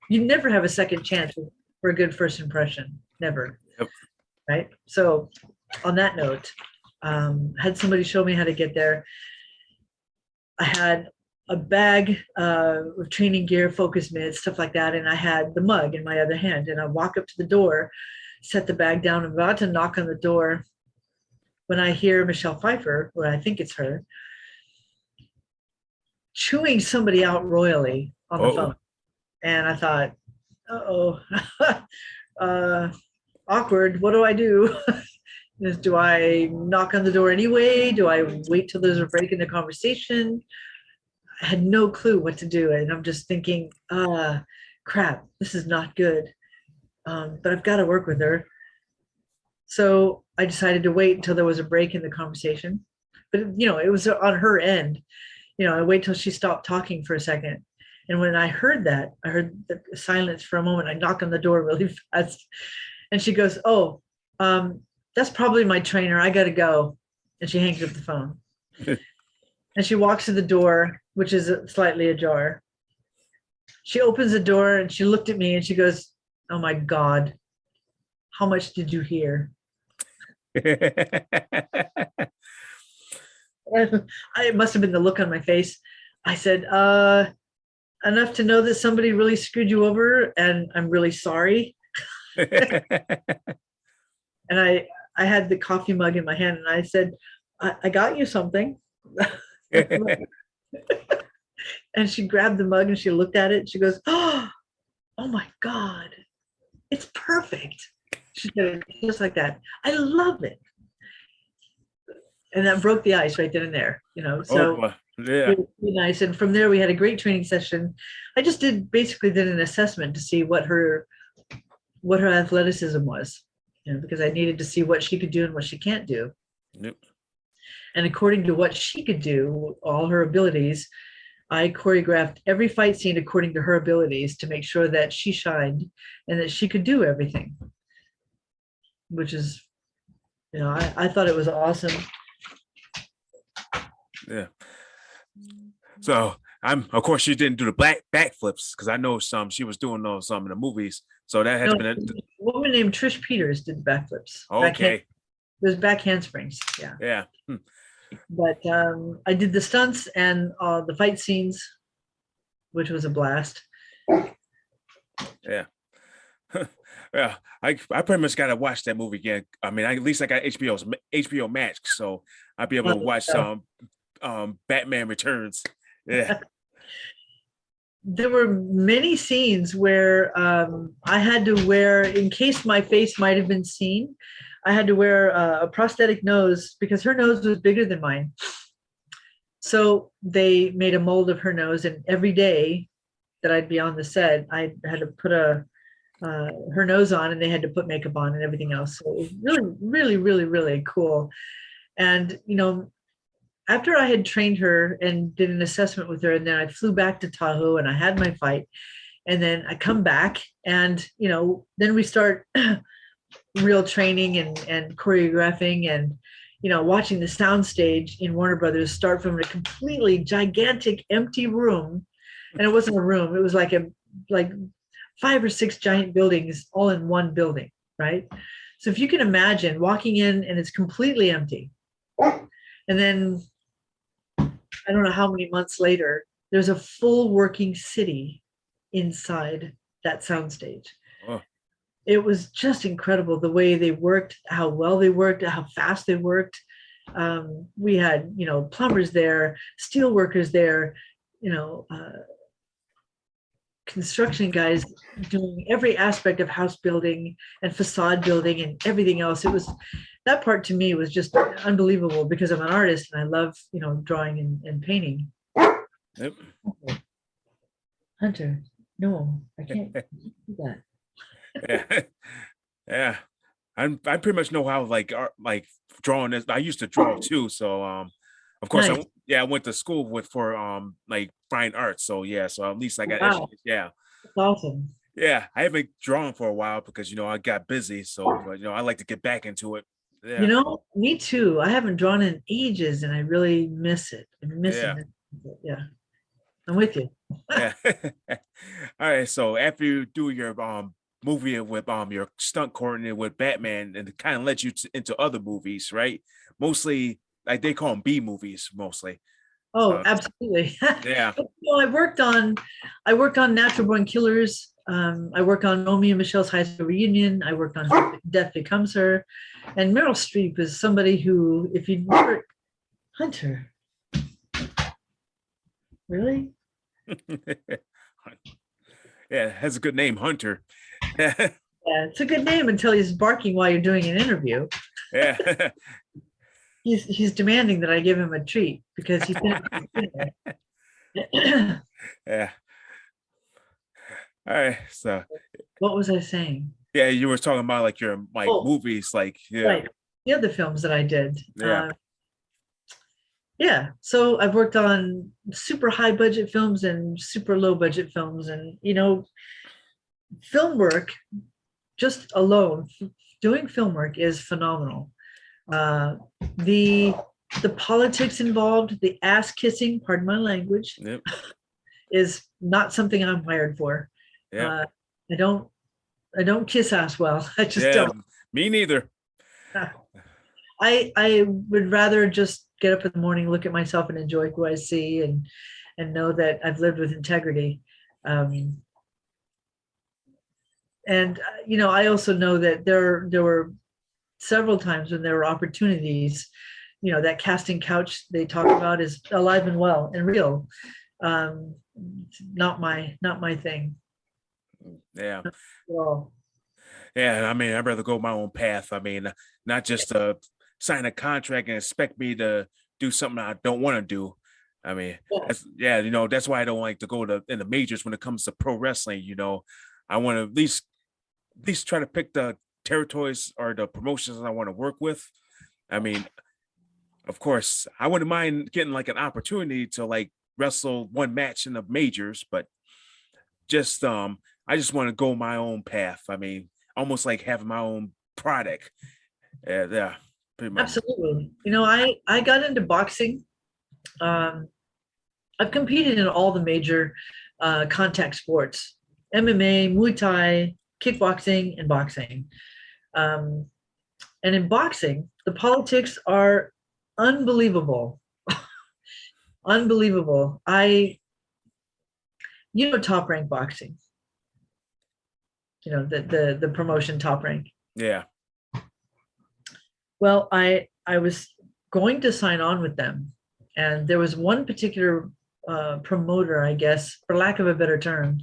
You never have a second chance for a good first impression. Never.
Yep.
Right. So on that note, had somebody show me how to get there. I had a bag of training gear, focus mitts, stuff like that. And I had the mug in my other hand. And I walk up to the door, set the bag down, I'm about to knock on the door when I hear Michelle Pfeiffer, or I think it's her, chewing somebody out royally on the phone. And I thought, awkward, what do I do? Do I knock on the door anyway? Do I wait till there's a break in the conversation? I had no clue what to do. And I'm just thinking, crap, this is not good. But I've got to work with her. So I decided to wait until there was a break in the conversation. But, it was on her end. I wait till she stopped talking for a second. And when I heard that, I heard the silence for a moment. I knock on the door really fast. And she goes, that's probably my trainer. I got to go. And she hangs up the phone. And she walks to the door, which is slightly ajar. She opens the door and she looked at me and she goes, oh my God, how much did you hear? It must have been the look on my face. I said, enough to know that somebody really screwed you over, and I'm really sorry. And I had the coffee mug in my hand, and I said, I got you something. And she grabbed the mug and she looked at it. And she goes, oh my God, it's perfect. She said it just like that. I love it. And that broke the ice right then and there, so
yeah.
it was really nice. And from there, we had a great training session. I just basically did an assessment to see what her athleticism was, because I needed to see what she could do and what she can't do.
Yep.
And according to what she could do, all her abilities, I choreographed every fight scene according to her abilities to make sure that she shined and that she could do everything, which is, I thought it was awesome.
Yeah. So of course, she didn't do the backflips, because I know she was doing those in the movies. So that had been
a woman named Trish Peters did the backflips.
Okay.
It was back handsprings. Yeah.
Yeah.
But I did the stunts and the fight scenes, which was a blast.
Yeah. Yeah. I pretty much got to watch that movie again. I mean, at least I got HBO Max, so I'll be able to watch Batman Returns. Yeah.
There were many scenes where I had to wear, in case my face might have been seen, I had to wear a prosthetic nose because her nose was bigger than mine. So they made a mold of her nose, and every day that I'd be on the set, I had to put her nose on, and they had to put makeup on and everything else. So it was really, really, really, really cool. And, after I had trained her and did an assessment with her, and then I flew back to Tahoe and I had my fight, and then I come back and, then we start real training and choreographing and, watching the sound stage in Warner Brothers start from a completely gigantic empty room. And it wasn't a room. It was like 5 or 6 giant buildings all in one building, right? So if you can imagine walking in and it's completely empty. And then I don't know how many months later, there's a full working city inside that soundstage.
Oh.
It was just incredible the way they worked, how well they worked, how fast they worked. We had, plumbers there, steel workers there, construction guys doing every aspect of house building and facade building and everything else. That part to me was just unbelievable because I'm an artist and I love, drawing and painting.
Yep.
Hunter, no, I can't do that.
Yeah. Yeah. I pretty much know how art, drawing is. I used to draw too. So of course
Nice.
I went to school for fine arts. So yeah, so at least I got
Wow.
yeah.
That's awesome.
Yeah. I haven't drawn for a while because I got busy. So I like to get back into it. Yeah.
Me too. I haven't drawn in ages and I really miss it. I'm missing
Yeah.
it. Yeah. I'm with you.
Yeah. All right. So after you do your movie with your stunt coordinator with Batman, and it kind of led you into other movies, right? Mostly they call them B movies mostly.
Oh, absolutely.
Yeah.
I worked on Natural Born Killers. I worked on Romeo and Michelle's high school reunion. I worked on Death Becomes Her. And Meryl Streep is somebody who, if you never, Hunter, really?
Yeah, has a good name, Hunter.
Yeah, it's a good name until he's barking while you're doing an interview.
Yeah.
He's demanding that I give him a treat because he's
Yeah. All right. So
what was I saying?
yeah, you were talking about your movies, yeah.
Right. The other films that I did.
Yeah.
Yeah. So I've worked on super high budget films and super low budget films, and film work just alone, doing film work is phenomenal. The politics involved, the ass kissing, pardon my language,
Yep.
is not something I'm wired for.
Yeah.
I don't don't kiss ass well. I just
Yeah,
don't.
me neither.
I would rather just get up in the morning, look at myself, and enjoy who I see, and know that I've lived with integrity. And I also know that there were several times when there were opportunities. That casting couch they talk about is alive and well and real. Not my thing.
Yeah.
Well,
Yeah, I mean, I'd rather go my own path. I mean, not just sign a contract and expect me to do something I don't want to do. I mean, that's why I don't like to go in the majors when it comes to pro wrestling. I want to at least try to pick the territories or the promotions I want to work with. I mean, of course, I wouldn't mind getting like an opportunity to like wrestle one match in the majors, but just I just want to go my own path. I mean, almost like having my own product. Yeah, pretty much.
absolutely. I got into boxing. I've competed in all the major contact sports: MMA, Muay Thai, kickboxing, and boxing. And in boxing, the politics are unbelievable. Unbelievable. Top Rank Boxing. The promotion Top Rank.
Yeah.
Well, I was going to sign on with them, and there was one particular promoter, I guess, for lack of a better term,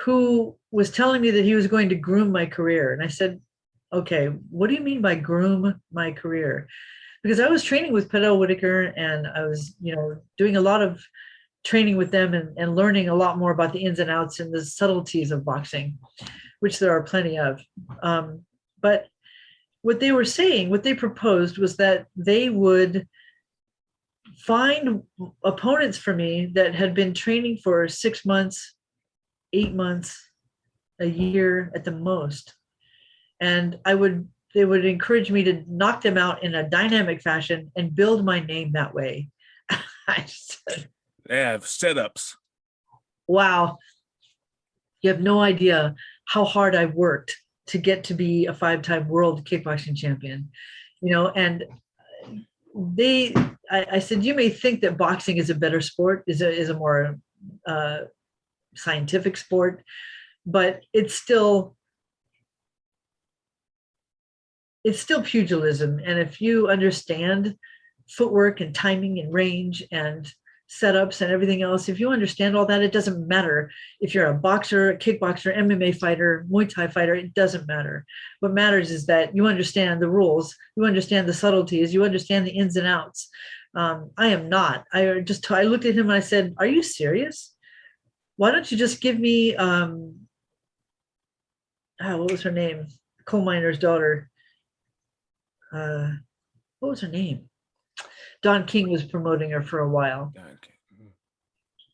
who was telling me that he was going to groom my career. And I said, okay, what do you mean by groom my career? Because I was training with Pedro Whitaker, and I was, doing a lot of training with them and learning a lot more about the ins and outs and the subtleties of boxing, which there are plenty of. But what they were saying, what they proposed was that they would find opponents for me that had been training for 6 months, 8 months, a year at the most. And they would encourage me to knock them out in a dynamic fashion and build my name that way. I said,
They have setups.
wow, you have no idea how hard I worked to get to be a 5-time world kickboxing champion. And I said, you may think that boxing is a better sport, is a more scientific sport, but it's still pugilism. And if you understand footwork and timing and range and setups and everything else, if you understand all that, it doesn't matter if you're a boxer, a kickboxer, MMA fighter, Muay Thai fighter, it doesn't matter. What matters is that you understand the rules, you understand the subtleties, you understand the ins and outs. I am not. I looked at him and I said, are you serious? Why don't you just give me, what was her name? Coal miner's daughter. What was her name? Don King was promoting her for a while.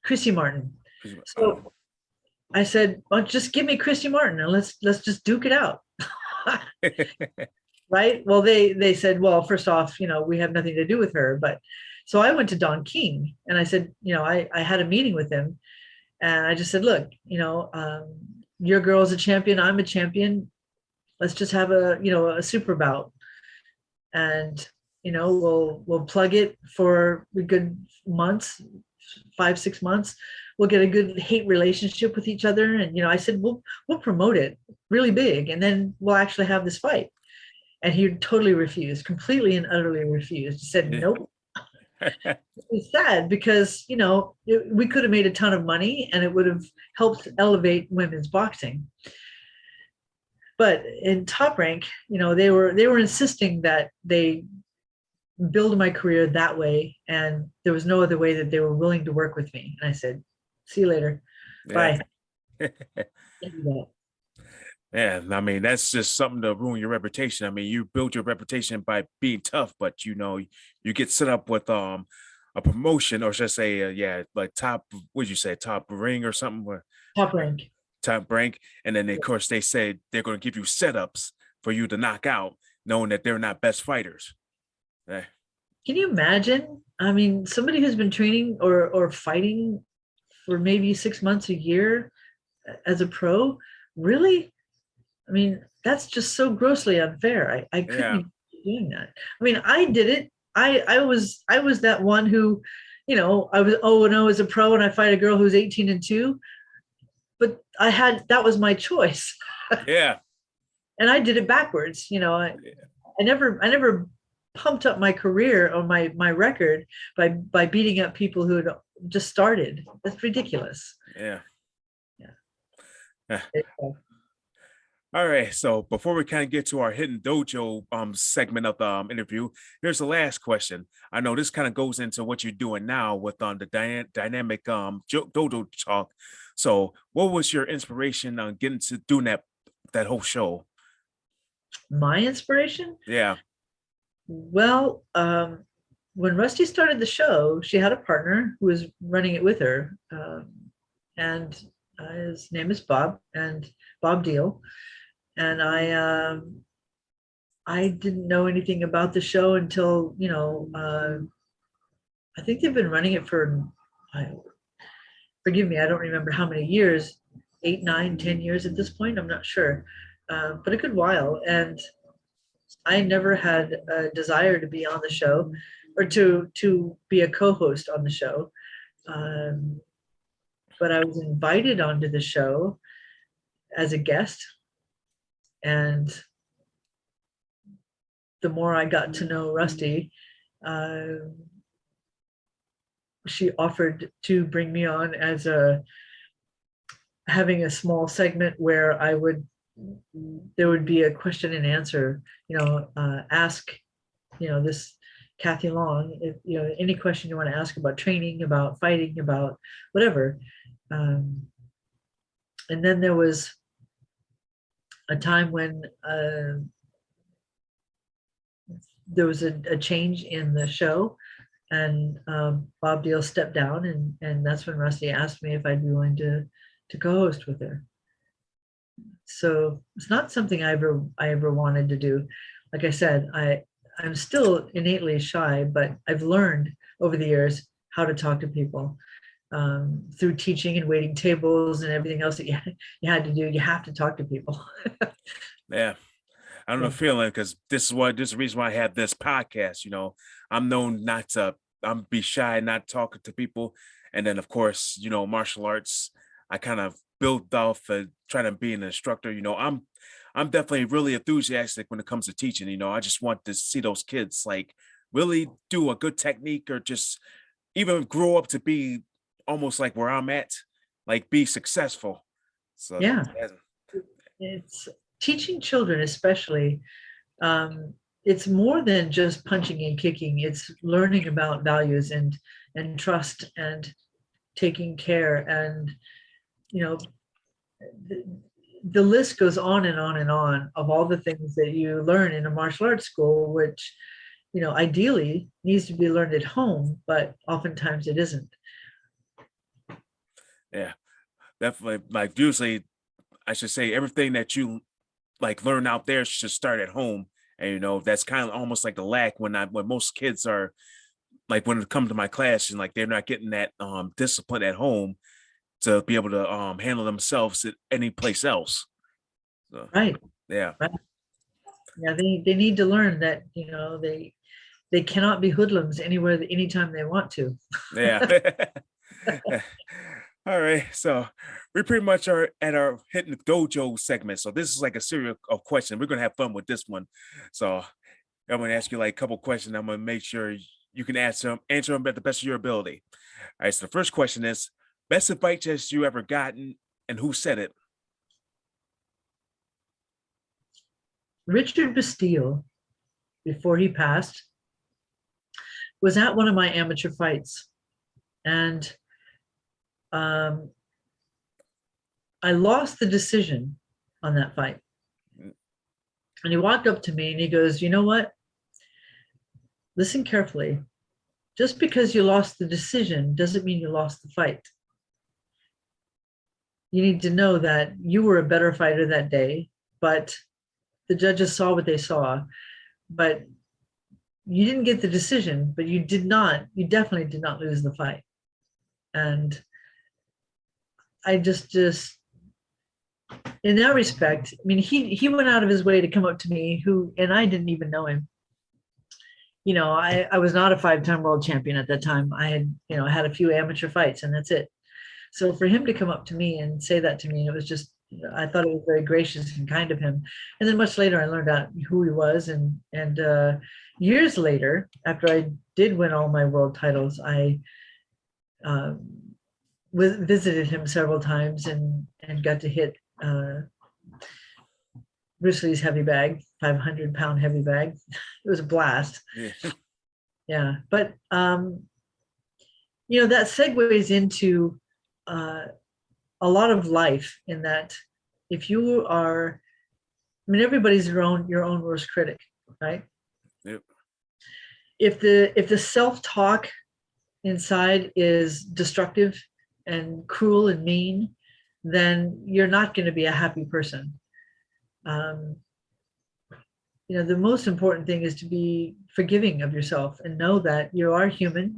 Chrissy Martin. So I said, well, just give me Chrissy Martin and let's just duke it out. Right? Well, they said, well, first off, we have nothing to do with her. But so I went to Don King and I said, I had a meeting with him and I just said, look, your girl's a champion, I'm a champion. Let's just have a super bout. And we'll plug it for a good months, 5-6 months. We'll get a good hate relationship with each other. And, I said, we'll promote it really big. And then we'll actually have this fight. And he totally refused, completely and utterly refused. He said, nope. It's sad because, we could have made a ton of money and it would have helped elevate women's boxing. But in Top Rank, they were insisting that they build my career that way, and there was no other way that they were willing to work with me. And I said, see you later. Bye.
Yeah, I mean, that's just something to ruin your reputation. I mean, you build your reputation by being tough, but you get set up with a promotion, or should I say, like top ring or something?
Top Rank.
Top Rank, and then of course they say they're going to give you setups for you to knock out, knowing that they're not best fighters. Yeah.
Can you imagine? I mean, somebody who's been training or fighting for maybe 6 months, a year as a pro, really? I mean, that's just so grossly unfair. I couldn't
Yeah.
even be doing that. I mean, I did it. I was that one who, I was 0-0 as a pro and I fight a girl who's 18-2. But that was my choice.
Yeah.
And I did it backwards. I never pumped up my career or my record by beating up people who had just started. That's ridiculous.
Yeah.
Yeah.
All right. So before we kind of get to our hidden dojo segment of the interview, here's the last question. I know this kind of goes into what you're doing now with the dynamic dojo talk. So what was your inspiration on getting to doing that whole show?
My inspiration?
Yeah.
Well, when Rusty started the show, she had a partner who was running it with her, and his name is Bob Deal, and I didn't know anything about the show until I think they've been running it for, forgive me, I don't remember how many years, 8, 9, 10 years at this point. I'm not sure, but a good while, and I never had a desire to be on the show or to be a co-host on the show. But I was invited onto the show as a guest. And the more I got to know Rusty, she offered to bring me on as having a small segment where there would be a question and answer, ask, this Kathy Long, if, any question you want to ask about training, about fighting, about whatever. And then there was a time when there was a change in the show, and Bob Deal stepped down, and that's when Rusty asked me if I'd be willing to co-host with her. So it's not something I ever wanted to do. Like I said, I'm still innately shy, but I've learned over the years how to talk to people through teaching and waiting tables and everything else that you had to do. You have to talk to people.
Yeah. I don't know, feeling, because this is the reason why I have this podcast. I'm known not to be shy, not talking to people. And then of course, martial arts, I kind of built off trying to be an instructor. I'm definitely really enthusiastic when it comes to teaching. I just want to see those kids like really do a good technique, or just even grow up to be almost like where I'm at, like be successful. So
yeah, it's teaching children, especially. It's more than just punching and kicking. It's learning about values and trust and taking care, and the list goes on and on and on of all the things that you learn in a martial arts school, which ideally needs to be learned at home, but oftentimes it isn't.
Yeah, definitely. Like usually, I should say everything that you like learn out there should start at home. And that's kind of almost like the lack when most kids are like, when it comes to my class, and like they're not getting that discipline at home to be able to handle themselves at any place else. So,
Right.
Yeah.
Right. Yeah, they need to learn that they cannot be hoodlums anywhere, anytime they want to.
Yeah. All right, so we pretty much are at our hitting the dojo segment. So this is like a series of questions. We're gonna have fun with this one. So I'm gonna ask you like a couple questions. I'm gonna make sure you can answer them at the best of your ability. All right. So the first question is, best advice you ever gotten, and who said it?
Richard Steele, before he passed, was at one of my amateur fights, and I lost the decision on that fight. And he walked up to me and he goes, "You know what? Listen carefully. Just because you lost the decision doesn't mean you lost the fight. You need to know that you were a better fighter that day, but the judges saw what they saw. But you didn't get the decision, but you definitely did not lose the fight." And I just in that respect, I mean, he went out of his way to come up to me, and I didn't even know him. I was not a 5-time world champion at that time. I had a few amateur fights, and that's it. So for him to come up to me and say that to me, it was just, I thought it was very gracious and kind of him. And then much later, I learned out who he was, and years later, after I did win all my world titles, I visited him several times and got to hit Bruce Lee's heavy bag, 500-pound heavy bag. It was a blast. Yeah. But, that segues into a lot of life, in that if you are, everybody's your own worst critic, right?
Yep.
If the self-talk inside is destructive and cruel and mean, then you're not going to be a happy person. The most important thing is to be forgiving of yourself and know that you are human.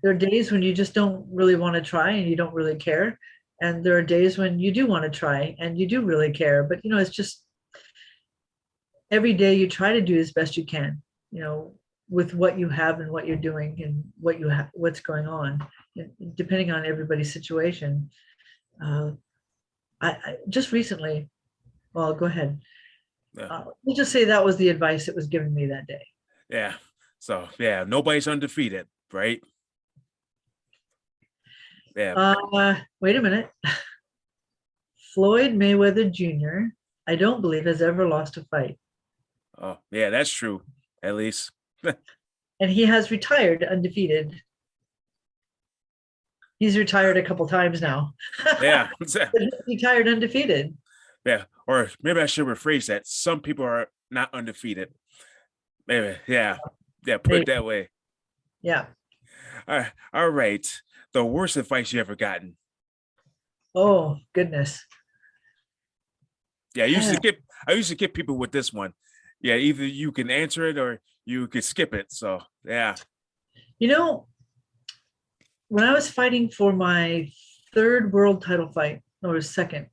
There are days when you just don't really want to try and you don't really care. And there are days when you do want to try and you do really care. But, it's just every day you try to do as best you can, with what you have and what you're doing and what's going on, depending on everybody's situation. I just recently, well, go ahead. We'll just say that was the advice that was given me that day.
Yeah. So yeah, nobody's undefeated, right? Yeah.
Wait a minute. Floyd Mayweather Jr., I don't believe has ever lost a fight.
Oh, yeah, that's true. At least.
And he has retired undefeated. He's retired a couple times now.
Yeah.
But he's retired undefeated.
Yeah. Or maybe I should rephrase that. Some people are not undefeated. Maybe. Yeah. Yeah. Put it that way.
Yeah.
All right. The worst advice you ever gotten?
Oh, goodness.
Yeah. I used to get people with this one. Yeah. Either you can answer it or you could skip it. So, yeah.
When I was fighting for my third world title fight, or second,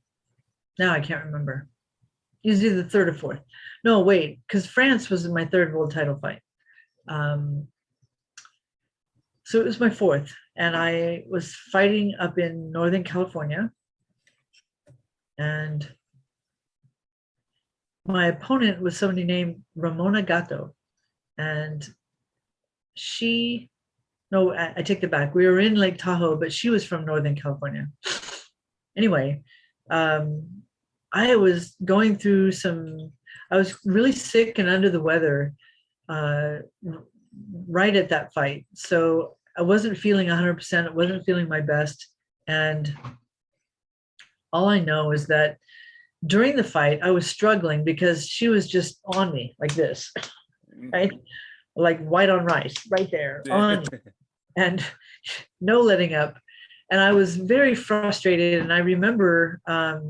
now I can't remember. It was either the third or fourth. No, wait, because France was my third world title fight. So it was my fourth, and I was fighting up in Northern California. And my opponent was somebody named Ramona Gatto. And I take that back. We were in Lake Tahoe, but she was from Northern California. Anyway, I was going through I was really sick and under the weather right at that fight. So I wasn't feeling 100%. I wasn't feeling my best. And all I know is that during the fight, I was struggling because she was just on me like this, right? Like white on rice, right there on me. And no letting up. And I was very frustrated. And I remember, at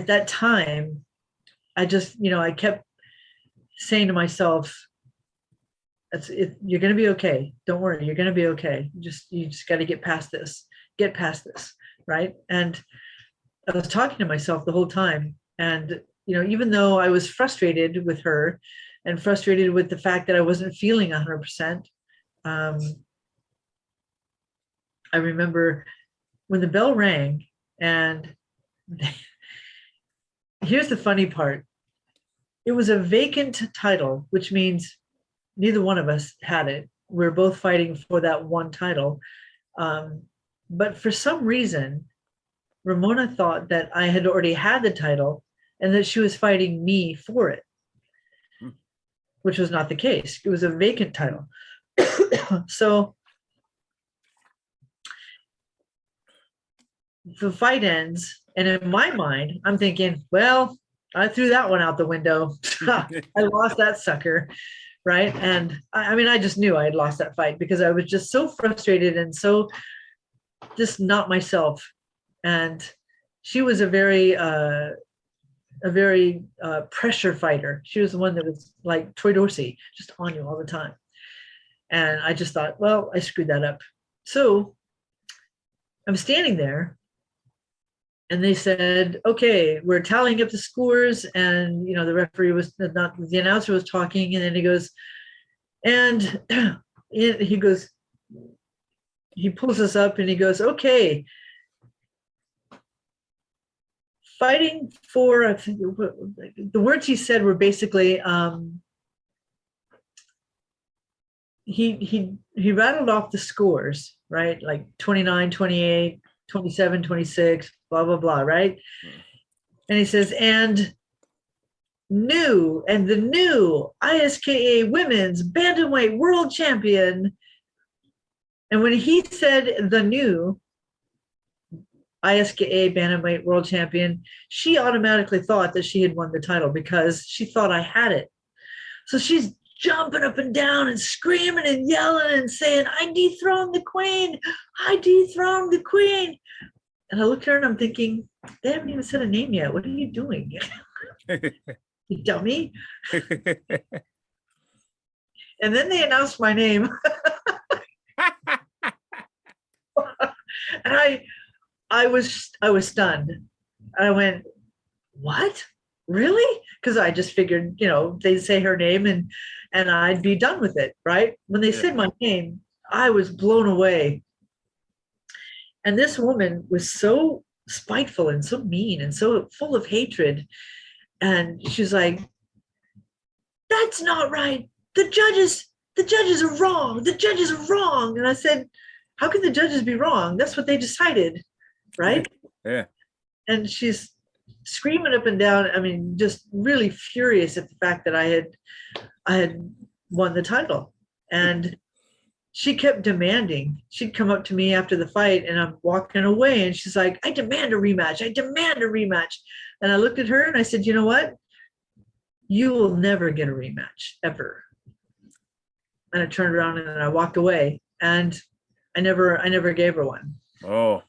that time, I kept saying to myself, you're going to be okay. Don't worry. You're going to be okay. You just got to get past this, right? And I was talking to myself the whole time. And, even though I was frustrated with her and frustrated with the fact that I wasn't feeling 100%, I remember when the bell rang, and here's the funny part. It was a vacant title, which means neither one of us had it. We're both fighting for that one title. But for some reason, Ramona thought that I had already had the title and that she was fighting me for it, which was not the case. It was a vacant title. So the fight ends, and in my mind, I'm thinking, well, I threw that one out the window. I lost that sucker, right? And I just knew I had lost that fight because I was just so frustrated and so just not myself. And she was a very pressure fighter. She was the one that was like Troy Dorsey, just on you all the time. And I just thought, well, I screwed that up. So I'm standing there, and they said, okay, we're tallying up the scores. And, the referee was not, the announcer was talking. And then he goes, and he goes, he pulls us up and he goes, okay, fighting for, the words he said were basically, he rattled off the scores, right? Like 29, 28, 27, 26, blah, blah, blah, right? And he says, and the new ISKA Women's Bantamweight World Champion. And when he said the new ISKA Bantamweight World Champion, she automatically thought that she had won the title because she thought I had it. So she's jumping up and down and screaming and yelling and saying, I dethroned the queen. I dethroned the queen. And I looked at her and I'm thinking, they haven't even said a name yet. What are you doing? You dummy. And then they announced my name. And I was stunned. I went, what? Really? Because I just figured, they'd say her name and I'd be done with it, right? When they said my name, I was blown away. And this woman was so spiteful and so mean and so full of hatred. And she's like, that's not right. The judges are wrong. The judges are wrong. And I said, how can the judges be wrong? That's what they decided, right?
Yeah.
And she's screaming up and down. I mean, just really furious at the fact that I had won the title. And she kept demanding. She'd come up to me after the fight and I'm walking away and she's like, I demand a rematch. I demand a rematch. And I looked at her and I said, you know what? You will never get a rematch, ever. And I turned around and I walked away and I never gave her one.
Oh.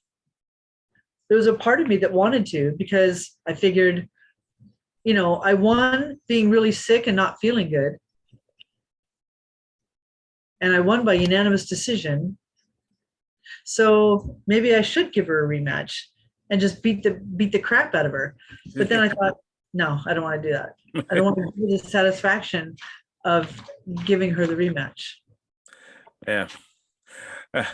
There was a part of me that wanted to, because I figured, I won being really sick and not feeling good. And I won by unanimous decision. So maybe I should give her a rematch and just beat the crap out of her. But then I thought, no, I don't want to do that. I don't want to do the satisfaction of giving her the rematch.
Yeah. All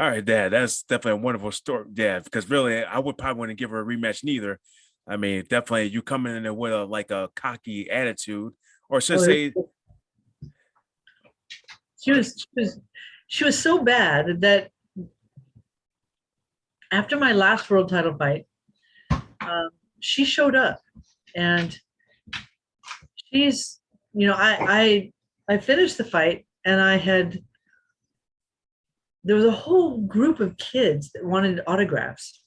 right, Dad. That's definitely a wonderful story, Dad. Because really, I would probably want to give her a rematch neither. I mean, definitely, you coming in there with a cocky attitude, or should say,
she was so bad that after my last world title fight, she showed up, and she's, I finished the fight, and there was a whole group of kids that wanted autographs.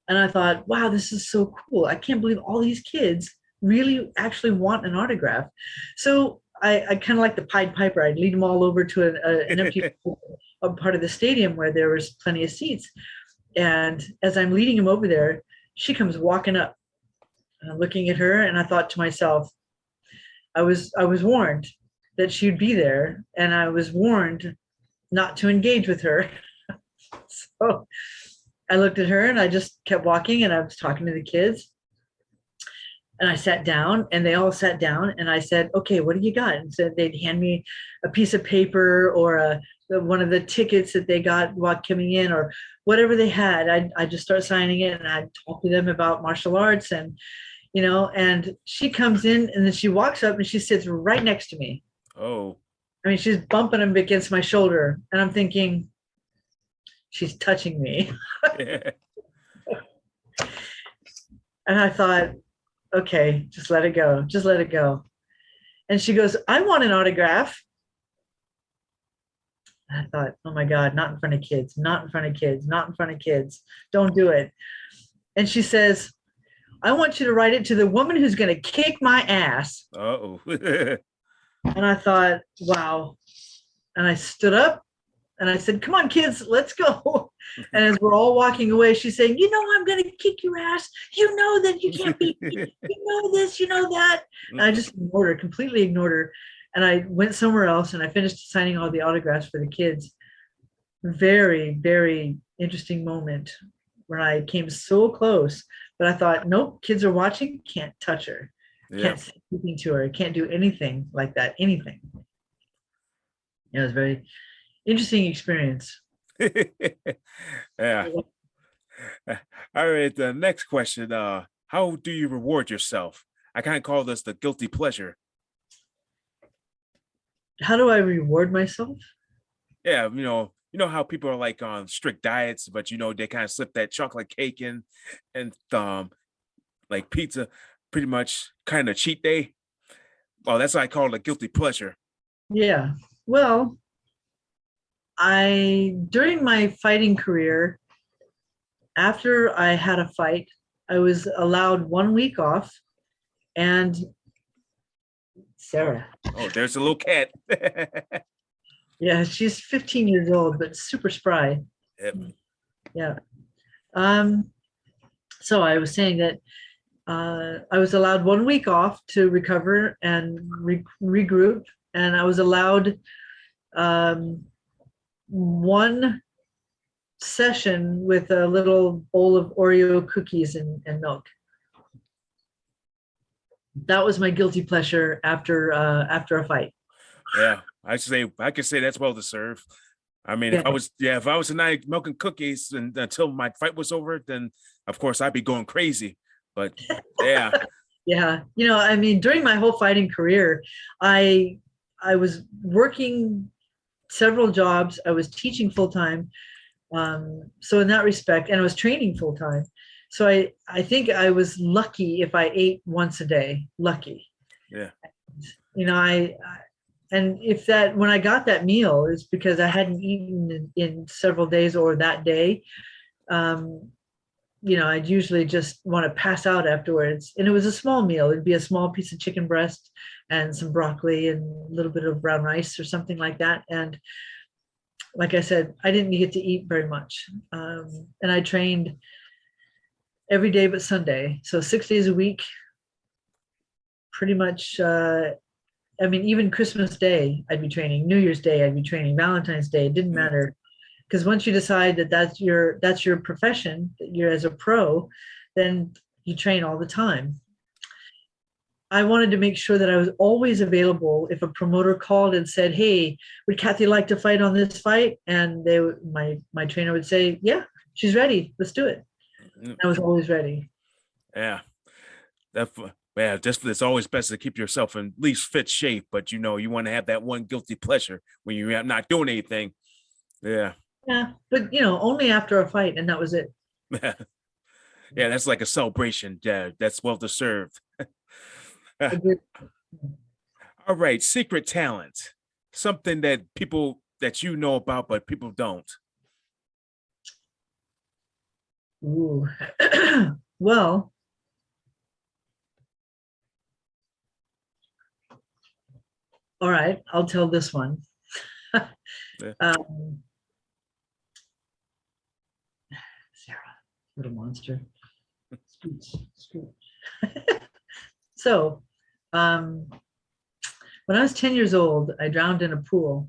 And I thought, wow, this is so cool. I can't believe all these kids really actually want an autograph. So I kind of like the Pied Piper. I'd lead them all over to an empty part of the stadium where there was plenty of seats. And as I'm leading them over there, she comes walking up. And I'm looking at her and I thought to myself, I was warned that she'd be there, and I was warned not to engage with her. So I looked at her and I just kept walking, and I was talking to the kids, and I sat down and they all sat down, and I said, okay, what do you got? And so they'd hand me a piece of paper or one of the tickets that they got while coming in, or whatever they had. I just start signing it, and I'd talk to them about martial arts, and and she comes in and then she walks up and she sits right next to me.
Oh.
I mean, she's bumping him against my shoulder, and I'm thinking, she's touching me.
Yeah.
And I thought, okay, just let it go. Just let it go. And she goes, I want an autograph. I thought, oh my God, not in front of kids, not in front of kids, not in front of kids. Don't do it. And she says, I want you to write it to the woman who's going to kick my ass.
Uh-oh.
And I thought, wow. And I stood up and I said, come on, kids, let's go. And as we're all walking away, she's saying, I'm going to kick your ass. You know that you can't beat me. You know this, you know that. And I just ignored her, completely ignored her. And I went somewhere else and I finished signing all the autographs for the kids. very, very interesting moment when I came so close, but I thought, nope, kids are watching, can't touch her,
Yeah.
can't say anything to her, can't do anything like that, anything. It was a very interesting experience.
Yeah. All right. The next question. How do you reward yourself? I kind of call this the guilty pleasure.
How do I reward myself?
Yeah, how people are like on strict diets, but they kind of slip that chocolate cake in and like pizza, pretty much kind of cheat day. Oh, that's what I call it a guilty pleasure.
Yeah. Well, during my fighting career, after I had a fight, I was allowed 1 week off. And Sarah.
Oh, there's a little cat.
Yeah, she's 15 years old, but super spry.
Yep.
Yeah. So I was saying that I was allowed 1 week off to recover and regroup, and I was allowed one session with a little bowl of Oreo cookies and milk. That was my guilty pleasure after a fight.
Yeah, I could say that's well deserved. I mean, if I was tonight milking cookies and until my fight was over, then of course I'd be going crazy. But yeah.
Yeah. I mean, during my whole fighting career, I was working several jobs. I was teaching full time. So in that respect, and I was training full time. So I think I was lucky if I ate once a day. Lucky.
Yeah.
And if that, when I got that meal, it's because I hadn't eaten in several days or that day. I'd usually just want to pass out afterwards. And it was a small meal. It'd be a small piece of chicken breast and some broccoli and a little bit of brown rice or something like that. And like I said, I didn't get to eat very much. And I trained every day but Sunday. So 6 days a week, pretty much. Even Christmas Day, I'd be training. New Year's Day, I'd be training. Valentine's Day, it didn't matter. Because once you decide that that's your profession, that you're as a pro, then you train all the time. I wanted to make sure that I was always available if a promoter called and said, "Hey, would Kathy like to fight on this fight?" And my trainer would say, "Yeah, she's ready. Let's do it." I was always ready.
Yeah. It's always best to keep yourself in at least fit shape, but you want to have that one guilty pleasure when you're not doing anything. Yeah.
Yeah, but only after a fight, and that was it.
Yeah, that's like a celebration. Yeah, that's well deserved. All right, secret talent, something that people that you know about, but people don't.
Ooh. Well, all right, I'll tell this one.
Yeah.
Sarah, little monster. Scooch. So, when I was 10 years old, I drowned in a pool.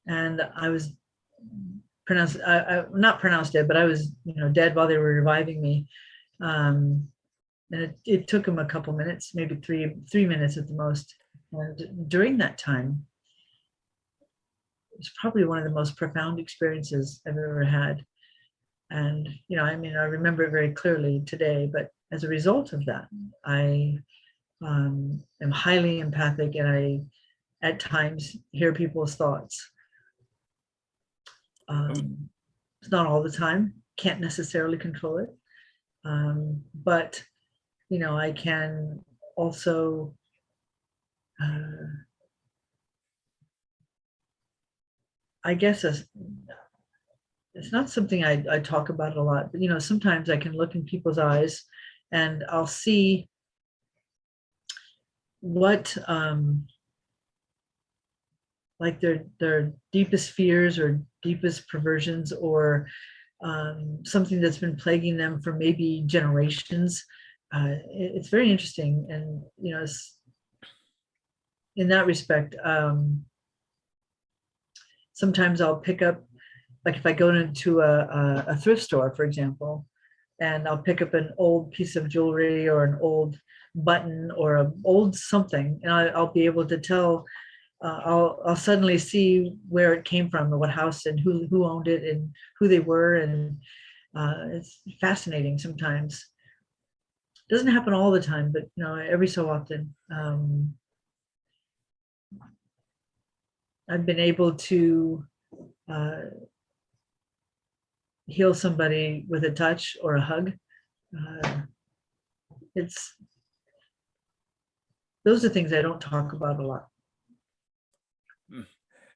And I was not pronounced dead, but I was, dead while they were reviving me. And it took them a couple minutes, maybe three minutes at the most. And during that time, it was probably one of the most profound experiences I've ever had. And, I remember it very clearly today, but as a result of that, I am highly empathic, and I, at times, hear people's thoughts. It's not all the time, can't necessarily control it. But, I can also I guess it's not something I talk about a lot, but sometimes I can look in people's eyes and I'll see what like their deepest fears or deepest perversions, or something that's been plaguing them for maybe generations. It's very interesting, and in that respect, sometimes I'll pick up, like if I go into a thrift store, for example, and I'll pick up an old piece of jewelry or an old button or an old something, and I'll be able to tell. I'll suddenly see where it came from, or what house, and who owned it, and who they were, and it's fascinating sometimes. It doesn't happen all the time, but every so often. I've been able to heal somebody with a touch or a hug. Those are things I don't talk about a lot.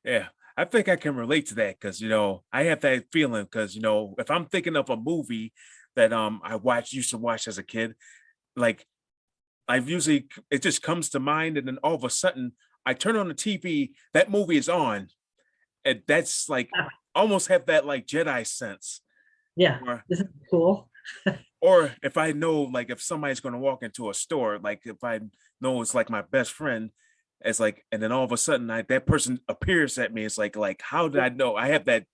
Yeah, I think I can relate to that because I have that feeling because if I'm thinking of a movie that I used to watch as a kid, like it just comes to mind, and then all of a sudden I turn on the TV, that movie is on, and that's like almost have that like Jedi sense.
Yeah, isn't it cool?
Or if I know, like if somebody's going to walk into a store, like if I know it's like my best friend, it's like, and then all of a sudden that person appears at me. It's like how did I know? I have that.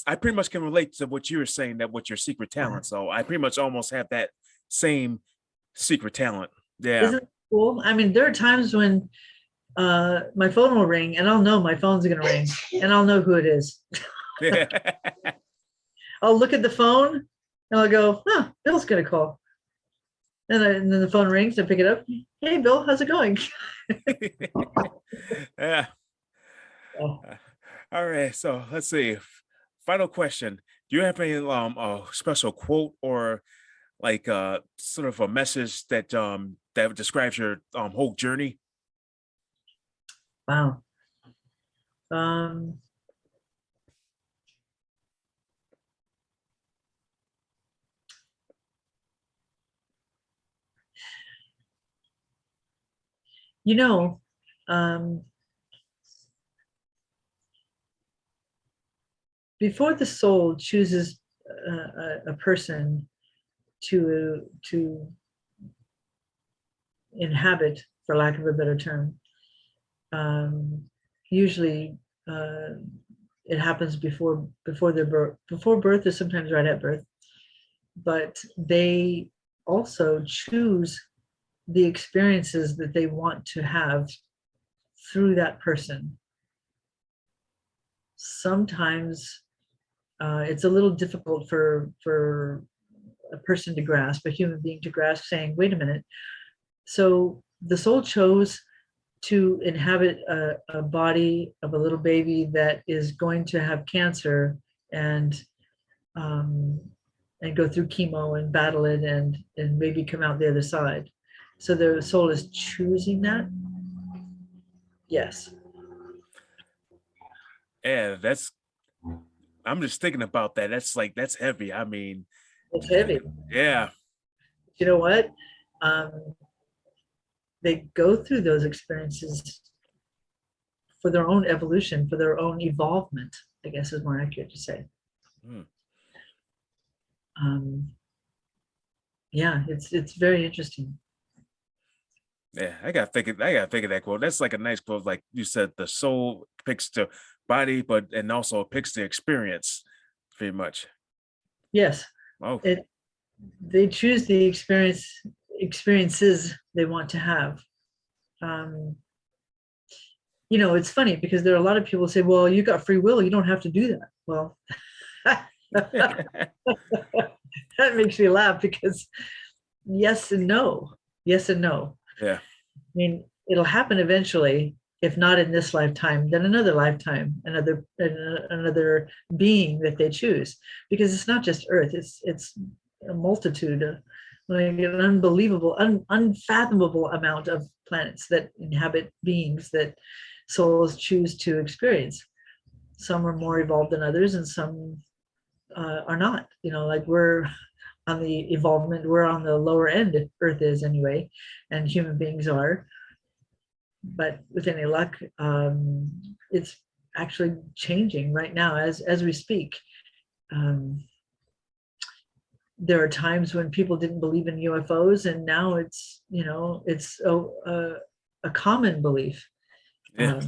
I pretty much can relate to what you were saying, that with your secret talent. So I pretty much almost have that same secret talent. Yeah.
Isn't it cool? I mean, there are times when my phone will ring and I'll know my phone's going to ring and I'll know who it is. I'll look at the phone and I'll go, Bill's going to call. And then the phone rings, I pick it up. Hey, Bill, how's it going?
Yeah. Oh. All right. So let's see. Final question. Do you have any a special quote or like sort of a message that that describes your whole journey?
Wow. Before the soul chooses a person to inhabit, for lack of a better term, usually it happens before their birth. Before birth is sometimes right at birth, but they also choose the experiences that they want to have through that person. Sometimes it's a little difficult for a person to grasp, a human being to grasp, saying, wait a minute. So the soul chose to inhabit a body of a little baby that is going to have cancer and go through chemo and battle it and maybe come out the other side. So the soul is choosing that. Yes.
Yeah, I'm just thinking about that. That's heavy. I mean,
it's heavy.
Yeah.
You know what? They go through those experiences for their own evolution, for their own evolvement, I guess is more accurate to say. Yeah, it's very interesting.
Yeah, I gotta think of that quote. That's like a nice quote. Like you said, the soul picks the body, and also picks the experience, pretty much.
Yes.
Oh.
They choose the experiences they want to have. It's funny because there are a lot of people who say, well, you got free will, you don't have to do that. Well, that makes me laugh because yes and no. Yeah.
I
mean, it'll happen eventually, if not in this lifetime, then another lifetime, another being that they choose, because it's not just Earth, it's a multitude of, like an unbelievable, unfathomable amount of planets that inhabit beings that souls choose to experience. Some are more evolved than others, and some are not. Like we're on the evolvement, we're on the lower end, Earth is anyway, and human beings are. But with any luck, it's actually changing right now as we speak. There are times when people didn't believe in UFOs, and now it's a common belief.
Yeah.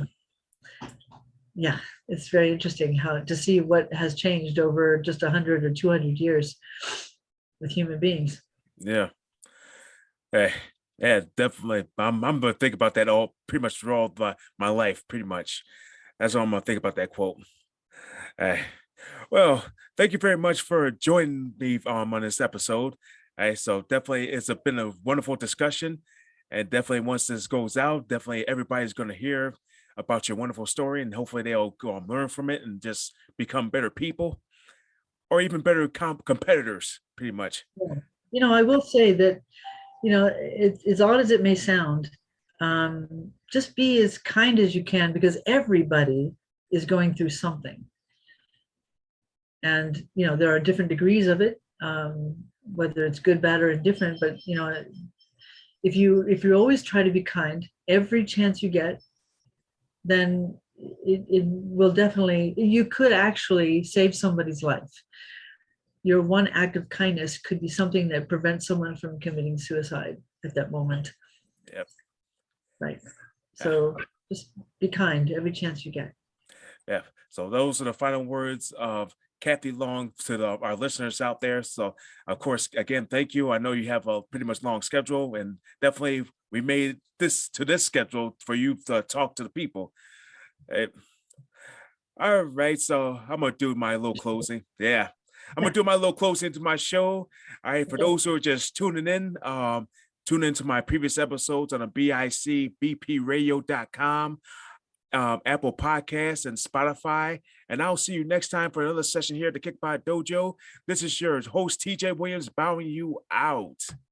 yeah, it's very interesting how to see what has changed over just 100 or 200 years with human beings.
Yeah. Hey, yeah, definitely. I'm gonna think about that all pretty much through all my life, pretty much. That's all I'm gonna think about that quote. Hey, well, thank you very much for joining me on this episode. Hey, so definitely been a wonderful discussion. And definitely once this goes out, definitely everybody's gonna hear about your wonderful story, and hopefully they'll go and learn from it and just become better people or even better competitors, pretty much.
I will say that, as odd as it may sound, just be as kind as you can, because everybody is going through something. And, there are different degrees of it, whether it's good, bad, or indifferent. But, if you always try to be kind every chance you get, then it will definitely, you could actually save somebody's life. Your one act of kindness could be something that prevents someone from committing suicide at that moment.
Yep.
Right. So just be kind every chance you get.
Yeah. So those are the final words of Kathy Long to our listeners out there. So, of course, again, thank you. I know you have a pretty much long schedule, and definitely we made this schedule for you to talk to the people. All right. So I'm going to do my little closing. Yeah. I'm going to do my little closing to my show. All right. For those who are just tuning in, tune into my previous episodes on the bicbpradio.com. Apple Podcasts and Spotify. And I'll see you next time for another session here at the Kickpod Dojo. This is your host, TJ Williams, bowing you out.